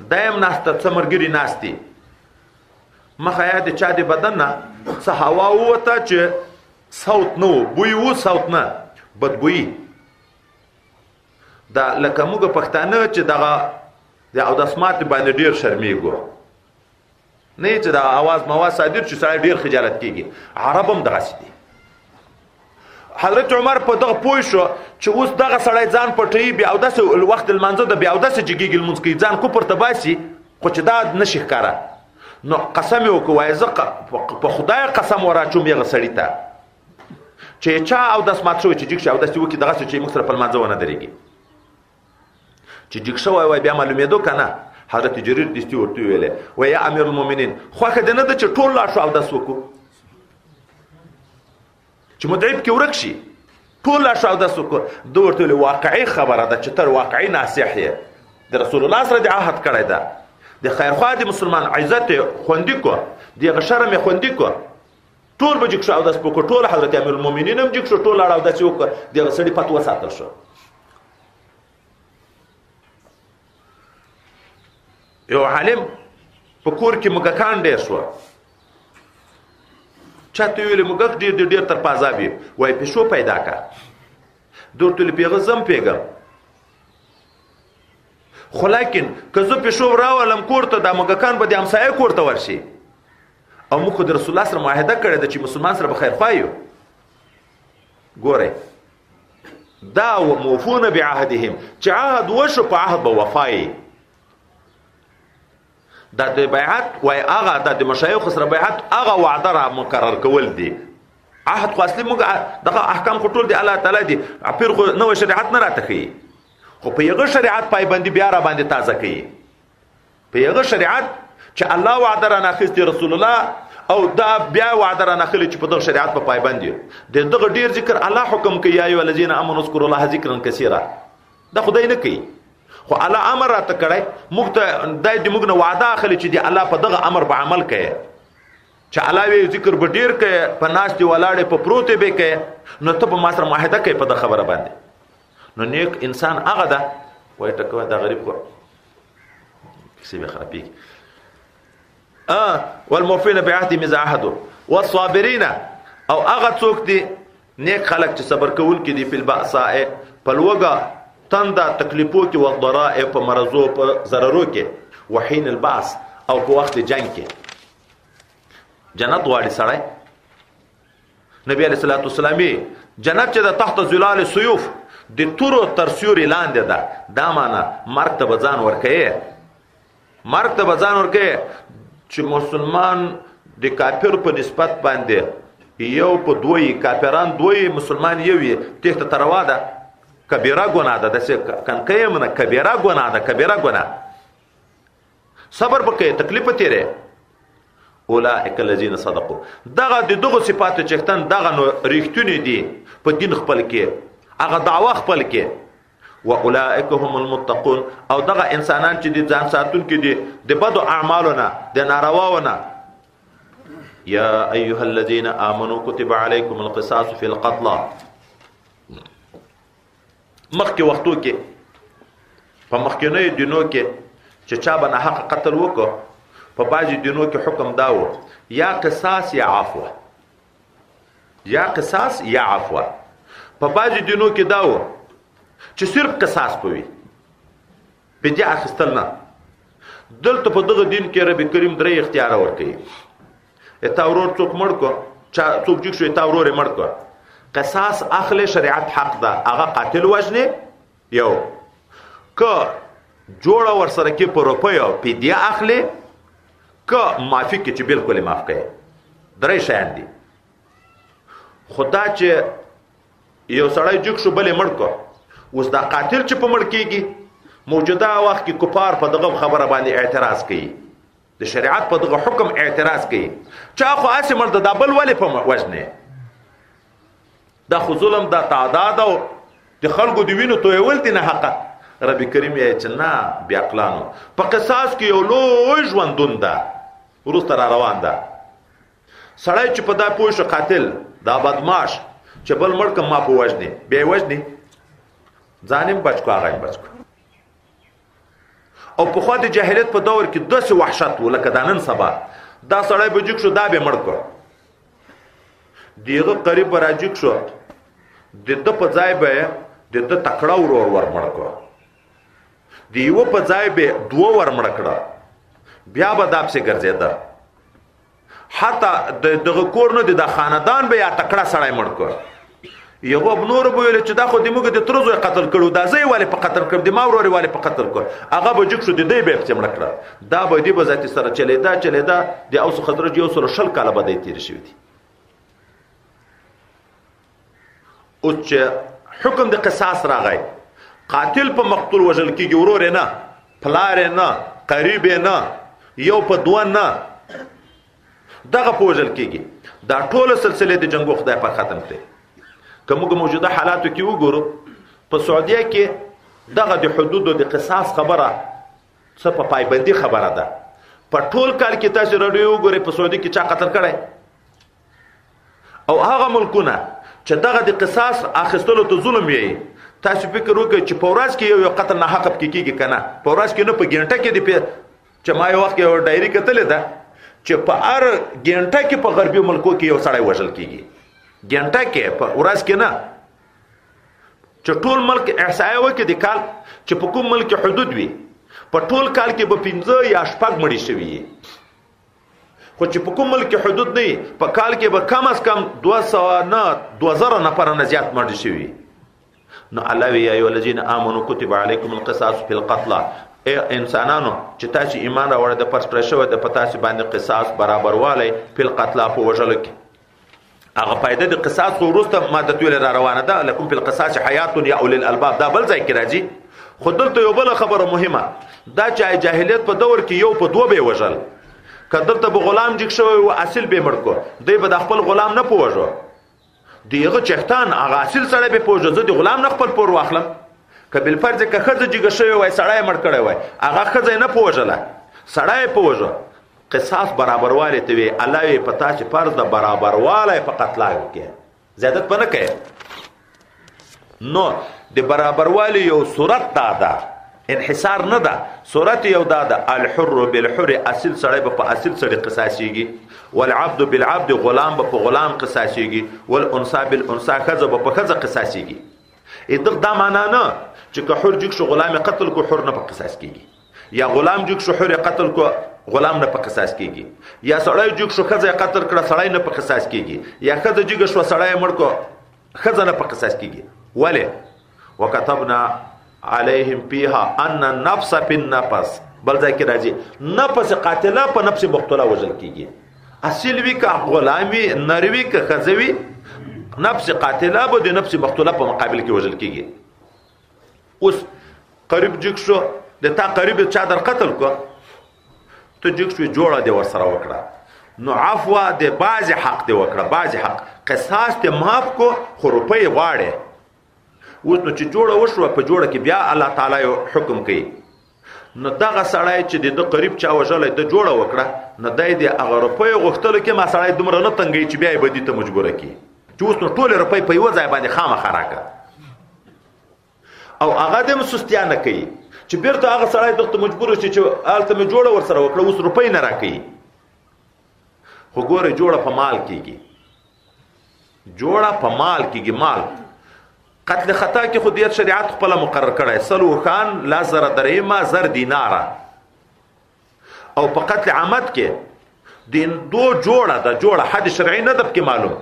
دایم ناسته څمرګری ناشتي مخه د چا د بدن نه څه هوا وته چې صوت نو بوی وو صوت نه بدبوئی دا لکه موږ پښتانه چې دغه د اوداسمات باندې ډیر شرمېږو نه چې دا आवाज مواز صادر چې سړی ډیر خجالت کیږي عربم دغه سي حضرت عمر په دغه پوه شو چې اوس دغه سړی ځان پټي بیا او داسې وخت المنځه د بیا او داسې جګیږي المنځ کې ځان کو پرته باسي خو چې دا نشي ښکاره نو قسم یو کوای زه په خدای قسم وراچوم یغه سړی ته چې چا او داس مات شو چې جګ شو داسې وکي دغه چې موږ سره په منځه ونه درېږي چې جګ شو وای بیا معلومېدو کنه حضرت جرير دستي ورته ویلې و یا امیر المؤمنین خوخه د نه د چې ټول لا شو او داس وکو چې مدعب کې ورک شي ټول لا شو او داس وکو دوه ورته واقعي خبره ده چې تر واقعي ناصح یې د رسول الله سره د عهد کړی ده د خیر خوا د مسلمان عزت خوندې کو د غشرم خوندې کو ټول به جګ شو او داس وکو ټول حضرت امیر المؤمنین هم جګ شو ټول لا او داس وکو د سړي پتو ساتل شو یو عالم په کور کې مګکان ډیر شو چاته ویلې موږ ډېر تر پازاب یې وای پیشو پیدا کا دورته پیغه زم پیغام خو لیکن که زه پیشو راولم کور ته د موږکان به د همسایه کور ته ورشي او موږ خو د رسول الله سره معاهده کړې ده چې مسلمان سره به خیر خوا یو. ګورئ دا موفون بعهدهم چې عهد وشو په عهد به وفایي. دا د بیعت وای هغه د مشایخ سره بیعت هغه وعده را مقرر کول دي. عهد خو اصلي موږ دغه احکام خو ټول دی الله تعالی دی پیر خو نو شریعت نه راته کوي خو په یغه شریعت پایبندي بیا را باندې تازه کوي. په یغه شریعت چې الله وعده را ناخستی رسول الله او دا بیا وعده را ناخلی چې په دغه شریعت په پایبندي دغه ډیر ذکر الله حکم کوي یا ایو الذین آمنوا اذکروا الله ذکرا کثیرا. دا خدای نه کوي خو الله امر راته کړی موږ ته د موږ نه وعده اخلي چې دی الله په دغه امر به عمل کوي چې الله وی ذکر به ډیر کوي په ناس دی ولاړې په پروتې به کوي نو ته په ما سره معاهده کوي په دغه خبره باندې. نو نیک انسان هغه ده وای ټکوه دا غریب کو کسی به خرابي والموفين بعهدهم اذا عهدوا والصابرين او هغه څوک دي نیک خلک چې صبر کوونکي دي په البأساء په لوګه تنده تکلیفو کې والضراء په مرزو په ضررو کې وحين البعث او په وخت جنگ کې. جنت غواړي سړی نبی علیہ الصلوۃ والسلام جنت چې د تحت ظلال السيوف د تورو تر سیوري لاندې ده دا معنا مرګ ته ځان ورکوي. مرګ ته ځان ورکوي چې مسلمان د کافر په نسبت باندې یو په دوی کافران دوی مسلمان یو یې تخت تروا ده کبیره ګناه ده دسه کنکې منه کبیره ګناه ده کبیره ګناه. صبر وکړئ تکلیف تیرې اولئک الذین صدقوا دغه دغه صفات چختن دغه نو ریښتونی دي په دین خپل کې هغه دعوه خپل کې واولئک هم المتقون او دغه انسانان چې دي ځان ساتون کې دي د بدو اعمالونه د نارواونه. یا ایها الذین آمنوا کتب علیکم القصاص فی القتلى مخکې وختو کې په مخکینی دینو کې چې چا به ناحق قتل وکړو په بعضې دینو کې حکم دا و یا قصاص یا عفو یا قصاص یا عفو. په بعضې دینو کې دا و چې صرف قصاص پوي فدیه اخیستل نه. دلته په دغه دین کې رب کریم درې اختیار ورکوي. تا ورور څوک مړ کو څوک جګ شو تا ورور مړ کو قصاص اخلي شریعت حق ده هغه قاتل وژني یو که جوړه ور سره کې په روپیو فدیه اخلي که معافي کې چې بالکل معاف کړي. درې شیان دي. خدا چې یو سړی جګ شو بلې مړ کو اوس دا قاتل چې په مړ کېږي موجوده وخت کې کفار په دغه خبره باندې اعتراض کوي د شریعت په دغه حکم اعتراض کوي چا خو اسې مړ د بل ولې په وژنې دا خو ظلم دا تعداد او د خلکو د وینو تویول دي نه حقه. رب کریم یې چې نه بیا عقلانو په قصاص کې یو لوی ژوندون ده وروسته را روان ده. سړی چې په دا پوه شو قاتل دا بدماش چې بل مړ کم ما په وژنې بیا یې وژنې ځانیم بچ کو هغه بچ کو. او په خوا د جاهلیت په دور کې داسې وحشت و لکه دا نن سبا دا سړی به جګ شو دا به مړ کو دیغه قریب به را جګ شو د ده په ځای به د ده تکړه ورور ور مړ کو د یوه په ځای به دوه ور مړ کړه بیا به دا پسې ګرځېده حتی د دغه کور نه د خاندان به یا تکړه سړی مړ کو. یو نور به ویل چې دا خو د موږ د تر زوی قتل کړو دا زوی والے په قتل کړ د ما ورور والے په قتل کړ هغه به جګ شو د دې به په مړ کړه دا به دی به ذات سره چلیدا د اوس خضرج یو سره شل کاله به تیر شي دي. او چې حکم د قصاص راغی قاتل په مقتول وژل کېږي ورور نه پلار نه قریب نه یو په دوه نه دغه په وژل کېږي. دا ټوله سلسله د جنگو خدای په ختم کړي. که موږ موجوده حالاتو کې وګورو په سعودیه کې دغه د حدودو د قصاص خبره څه په پایبندي خبره ده. په ټول کال کې تاسو راډیو وګورئ په سعودي کې چا قتل کړی او هغه ملکونه چې دغه د قصاص اخیستلو ته ظلم یې تاسو فکر وکړئ چې په ورځ کې یو قتل نه حق کېږي که نه په ورځ کې نه په ګنټه کې دی چې ما یو وخت یو ډایري کتلې ده چې په هر ګنټه کې په غربي ملکو کې یو سړی وژل کیږي ګنټه کې په ورځ کې نه چې ټول ملک احصایه وکړي د کال چې په کوم ملک حدود وي په ټول کال کې به 15 یا 6 مړي شوي خو چې په کوم ملک حدود نه په کال کې به کم از کم 200 نه 2000 نفر نه زیات مړي شوي نو الله وی ایو الذین آمنوا کتب علیکم القصاص فی القتل ای انسانانو چې تاسو ایمان راوړل د پرسپر شوی د پتاسي باندې قصاص برابروالی فی القتل په وژلو کې هغه فائدہ د قصاص وروسته ماده تویل را روانه ده لکم فی القصاص حیات یا اول الالباب دا بل ځای کې راځي خو دلته یو بل خبره مهمه دا چې جاهلیت په دور کې یو په دوه به وژل کدلته به غلام جګ شوی او اصل به مړ کو دی به د خپل غلام نه پوجو دیغه چختان هغه اصل سره به پوجو زه د غلام نه خپل پور واخلم کبل فرض که خزه جګ شوی وای سړی مړ کړی وای هغه خزه نه پوجله سړی پوجو قصاص برابرواله ته وی الله یې پتا چې فرض د برابرواله په قتل کې زیادت پنه کوي نو د برابرواله یو صورت دا انحصار نه ده صورت یو دا الحر بالحر اصل سړی په اصل سړی قصاصيږي والعبد بالعبد غلام په غلام قصاصيږي والانثى بالانثى خزه په خزه قصاصيږي اذ دا معنا نه چې که حر جګ شو غلام قتل کو حر نه په قصاص کیږي یا غلام جګ شو حر قتل کو غلام نه په قصاص کیږي یا سړی جګ شو خزه قتل کړه سړی نه په قصاص کیږي یا خزه جګ شو سړی مړ کو خزه نه په قصاص کیږي ولی وكتبنا عليهم فيها ان النفس بالنفس بل ځای کې راځي نفس قاتله په نفس مقتوله وژل کیږي اصل وی کا غلامی نروي کا خزوی نفس قاتله به د نفس مقتوله په مقابل کې وژل کیږي اوس قریب جګ شو د تا قریب چا در قتل کو ته جګ شو جوړه دی ور سره وکړه نو عفو د باز حق دی وکړه باز حق قصاص ته معاف کو خو روپۍ واړه اوس نو چې جوړه وشو په جوړه کې بیا الله تعالی یو حکم کوي نو دغه سړی چې د قریب چا وژلې د جوړه وکړه نو دای دی هغه روپۍ غوښتل کې ما سړی دومره نه تنګي چې بیا به دې ته مجبور کی چې اوس نو ټول روپۍ په یو ځای باندې خامخا راکړه او هغه د مسستیا نه کوي چې بیرته هغه سړی دغه مجبور شي چې آلته مې جوړه ور سره وکړه اوس روپۍ نه راکړي خو ګوره جوړه په مال کېږي جوړه په مال کېږي مال قتل خطا کې خو دیت شریعت خپل مقرر کړی سلو خان لا زر درهمه زر دیناره او په قتل عمد کې دین دو جوړه د جوړه حد شرعي نه د کې معلوم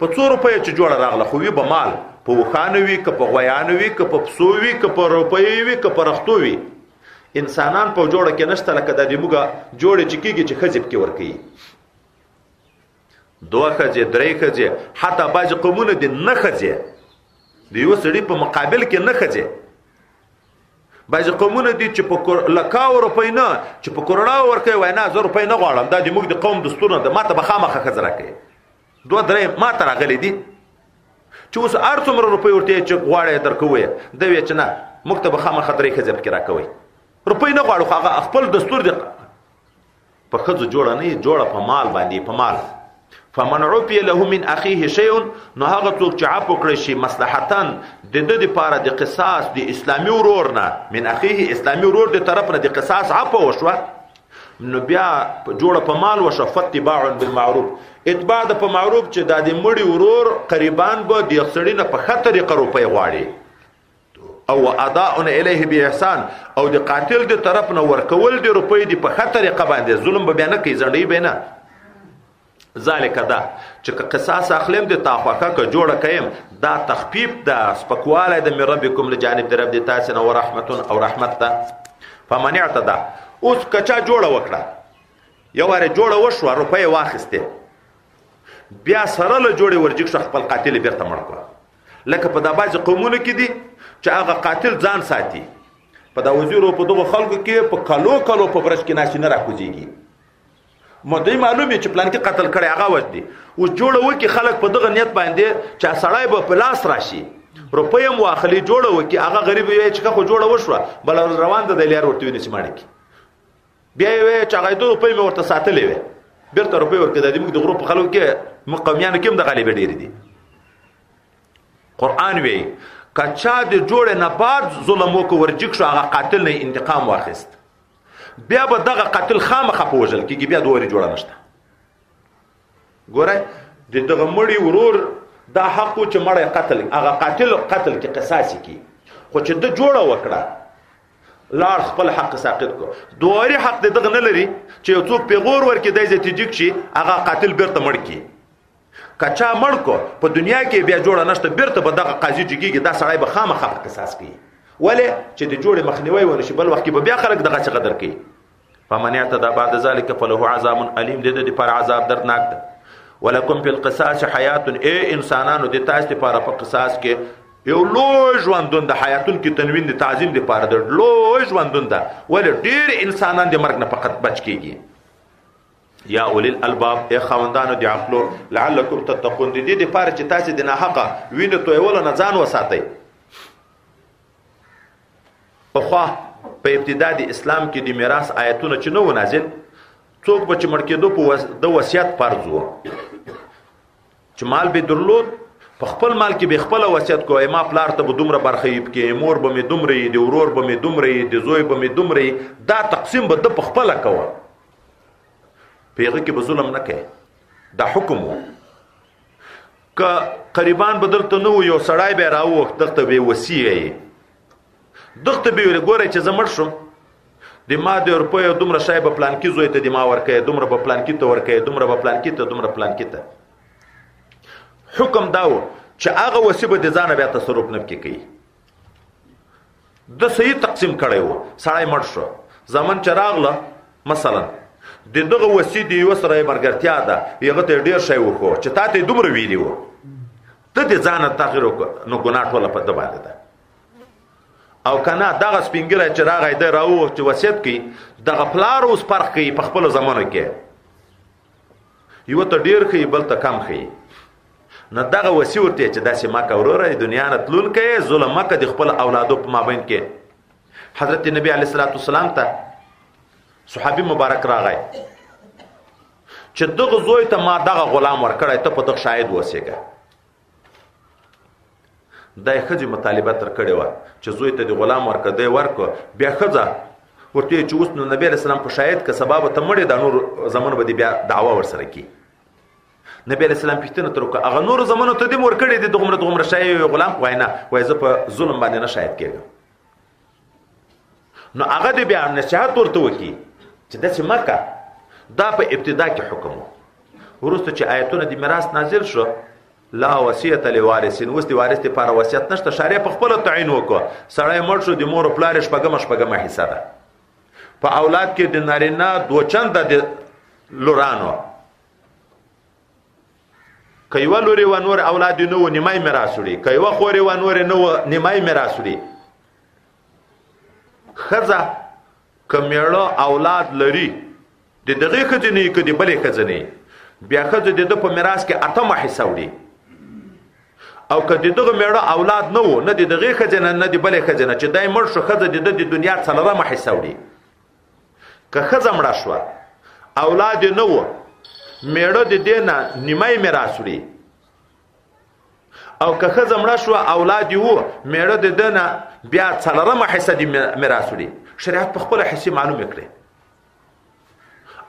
په 2 روپۍ چې جوړه راغله خو وی به مال په وخانوي که په غویانوي که په پسووي که په روپۍ وي که په رختو وي انسانان په جوړه کې نشته لکه د موږ جوړه چې کېږي چې خزب کې ور کوي 2 خزه 3 خزه حتی باج قومونه دي نه خزه د یو سړي په مقابل کې نه خځه بعضې قومونه دي چې په لکاو روپۍ نه چې په کروڑاو ورکوي وایي نه زه روپۍ نه غواړم دا د موږ د قوم دستور نه ده ما ته به خامخا ښځه راکوي 2-3 ما ته راغلی دي چې اوس هر څومره روپۍ ورته چې غواړی درکوی ده ویې چې نه موږ ته به خامخا 3 ښځې پکې راکوئ روپۍ نه غواړو خو هغه خپل دستور دی په ښځو جوړه نه جوړه په مال باندې په مال فمن عفي له من اخيه شيء نو هغه څوک چې عفو کړی شي مصلحتن د د لپاره د قصاص د اسلامي ورور نه من اخيه اسلامي ورور د طرف نه د قصاص عفو وشوه نو بیا جوړه په مال وشو فتباع بالمعروف اتباع د په معروف چې د مړي ورور قریبان به د خسړی نه په خطر روپۍ غواړي او اداء الیه باحسان او د قاتل د طرف نه ورکول د روپۍ د په خطر قباندې ظلم به بیان کوي ځنډي به نه ذالک دا چې قصاص اخلم د تاخواکه که جوړه کيم دا تخفیف دا سپکواله د من ربکم لجانب در رب د تاسو او رحمت او رحمت ته فمن اعتدى اوس کچا جوړه وکړه یو واره جوړه وشو روپۍ واخسته بیا سره له جوړه ورجک شخ خپل قاتل بیرته مړ کړ لکه په د باج قومونو کې دي چې هغه قاتل ځان ساتي په دا وزیرو په دغه خلکو کې په کلو په برش کې ناشې نه راکوزيږي مودې معلومه چې پلان کې قتل کړي هغه وځي او جوړه وکي خلک په دغه نیت باندې چې سړی به پلاس راشي روپۍ مو اخلي جوړه وکي هغه غریب وي چې خو جوړه وشوه بل روان ده د لار ورته ونی سماړي کی بیا وي چې هغه د روپۍ مو ورته ساتلې وي بیرته روپۍ ورکړه د موږ د غروپ خلکو کې مقامیان کې هم د غالب ډیر دي قران وی کچا د جوړه نه بعد ظلم وکړ ورجک شو هغه قاتل نه انتقام واخیست بیا به دغه قاتل خامخه په وژل کېږي بیا دوری جوړه نشته ګوره د دغه مړي ورور دا حق و چې مړی قتل هغه قتل کې قصاص کی خو چې د جوړه وکړه لار خپل حق ساقط کو دواري حق دغه نه لري چې یو څوک پیغور ورکړي دای زتیجک شي هغه قاتل بیرته مړ کی کچا مړ کو په دنیا کې بیا جوړه نشته بیرته به دغه قاضي جګیږي دا سړی به خامخا قصاص کوي ولې چې د جوړې مخنیوي ونشي بل وخت کې به بیا خلک دغه څه قدر کوي فمن اعتدى بعد ذلك فله عذاب الیم د دې پر عذاب دردناک ده ولکم فی القصاص حیات ای انسانانو د تاسو لپاره په قصاص کې یو لوی ژوندون د حیاتون کې تنوین د تعظیم لپاره د لوی ژوندون ده ولې ډیر انسانان د مرګ نه فقط بچ کیږي یا اولی الالباب ای خاوندانو د عقلو لعلکم تتقون د دې لپاره چې تاسو د ناحقه وینې تویول نه ځان وساتئ پخوا په ابتدا د اسلام کې د میراث آیتونه چې نو نازل څوک به چې مړ کېدو په د وصیت فرض و چې مال به درلود په خپل مال کې به خپل وصیت کوی ما پلار ته به دومره برخه یې کې مور به مې دومره د ورور به مې دومره د زوی به مې دومره دا تقسیم به د په خپل کوه پیغه کې به ظلم نه کوي دا حکم و که قریبان بدلته نو یو سړی به راوخت دغه به وصیه دغه به ګوره چې زمړ شم د ما د روپیو دومره شای په پلان کې زوی ته د ما ورکې دومره په پلان کې ته ورکې دومره په پلان کې ته دومره پلان کې ته حکم داو چې هغه وصیبه د ځانه بیا تصرف نه کوي د صحیح تقسیم کړی و سړی مړ شو زمون چراغله مثلا دغه وصی دی وسره مرګرتیا ده یغه ته ډیر شی وکړو چې تا ته دومره ویلی و ته د ځانه تغیر وکړ نو ګناه ټوله په د باندې ده او کنه دغه سپینګره چې راغی د راو چې وصیت کوي دغه پلار اوس فرق کوي په خپل زمانه کې یو ته ډیر کوي بل ته کم کوي نه دغه وصی ورته چې داسې ما کوروره د دنیا نه تلون کوي ظلم مکه د خپل اولادو په مابین کې حضرت نبی علیه الصلاۃ والسلام ته صحابي مبارک راغی چې دغه زوی ته ما دغه غلام ورکړی ته په دغه شاهد وسیګه دای خځې مطالبه تر کړې و چې زوی ته د غلام ورکړی ورکو بیا خځه ورته چې اوس نو نبی رسول الله په شاهد کې سبب ته مړې د نور زمانه به بیا دعوا ورسره کی نبی رسول الله پښتنه تر کو هغه نور زمانه ته دې ورکړی د دغه شای غلام واینا وای زه په ظلم باندې نه شاهد کېږم نو هغه دې بیا نصيحت ورته وکي چې د مکه دا په ابتدا کې حکم ورسته چې آیتونه د میراث نازل شو لا وصیت لوارثین اوس د وارث لپاره وصیت نشته شریعه په خپل تعین وکړه سړی مړ شو د مور پلار شپږمه حصہ ده په اولاد کې د نارینه دوچند د لورانو کایو لوري و نور اولاد نو نیمای میراث وړي کایو خوري و نور نو نیمای میراث وړي خزه کمیړه اولاد لري د دغه خزنه کې د بلې خزنه بیا خزه د په میراث کې اتمه حصہ وړي او کدی دغه میړه اولاد نه وو نه دغه خزنه نه دی بلې خزنه چې دای مړ شو خزه د دنیا څلورمه حصہ وړي که خزه مړه شو اولاد نه وو میړه د دینه نیمای میراث وړي او که خزه مړه شو اولاد وو میړه د دینه بیا څلورمه حصہ دی میراث وړي شریعت په خپل حصے معلوم کړي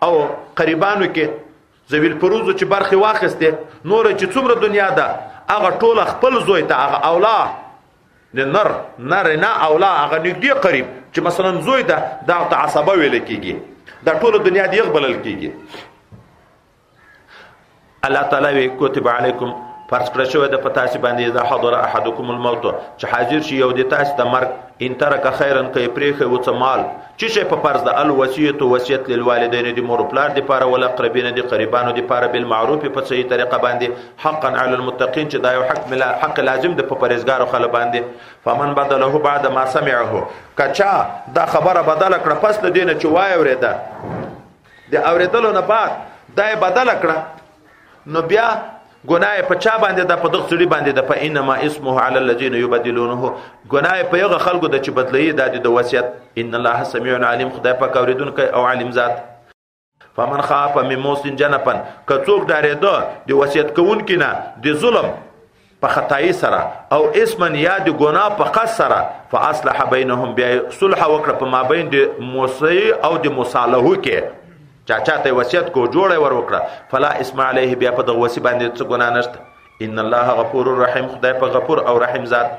او قریبانو کې ذویل فروز چې برخه واخسته نور چې څومره دنیا ده هغه ټول خپل زوی ته هغه اولاد د نر نه اولاد هغه نږدې قریب چې مثلا زوی ده دا تعصبه ویل کیږي دا ټول دنیا دی غبلل کیږي الله تعالی وی کتب علیکم فرض کړی شوی د پتا چې باندې اذا حضر احدکم الموت چې حاضر شي یو د تاسو د مرګ ان ترک خیرا کوي پریخه و څمال چې شي په فرض د الوصیت وصیت للوالدین د مور پلار د پاره ول اقربین د قریبانو د پاره بالمعروف په صحیح طریقه باندې حقا علی المتقین چې دا یو حق لازم د په پرهیزګارو خلک باندې فمن بدله بعد ما سمعه کچا دا خبره بدل کړه پس د دینه چې وای اوریدا د اوریدلو نه بعد دا بدل کړه نو بیا ګناه په چا باندې د په دغه سړي باندې د په انما اسمه علی الذين يبدلونه ګناه په یو خلکو د چې بدلی د وصیت ان الله سميع عليم خدای پاک اوریدونکی او عالم ذات فمن خاف من موص جنفا کڅوک دارېدو د وصیت کوونکی نه د ظلم په خدای سره او اسمن یا د ګناه په قص سره فاصلح بينهم بیا صلح وکړه په مابین د موصی او د مصالحه کې چاته وصیت کو جوړه ور وکړه فلا اسم علیه بیا په دغه وصی باندې څه ګناه نشته ان الله غفور رحیم خدای په غفور او رحیم ذات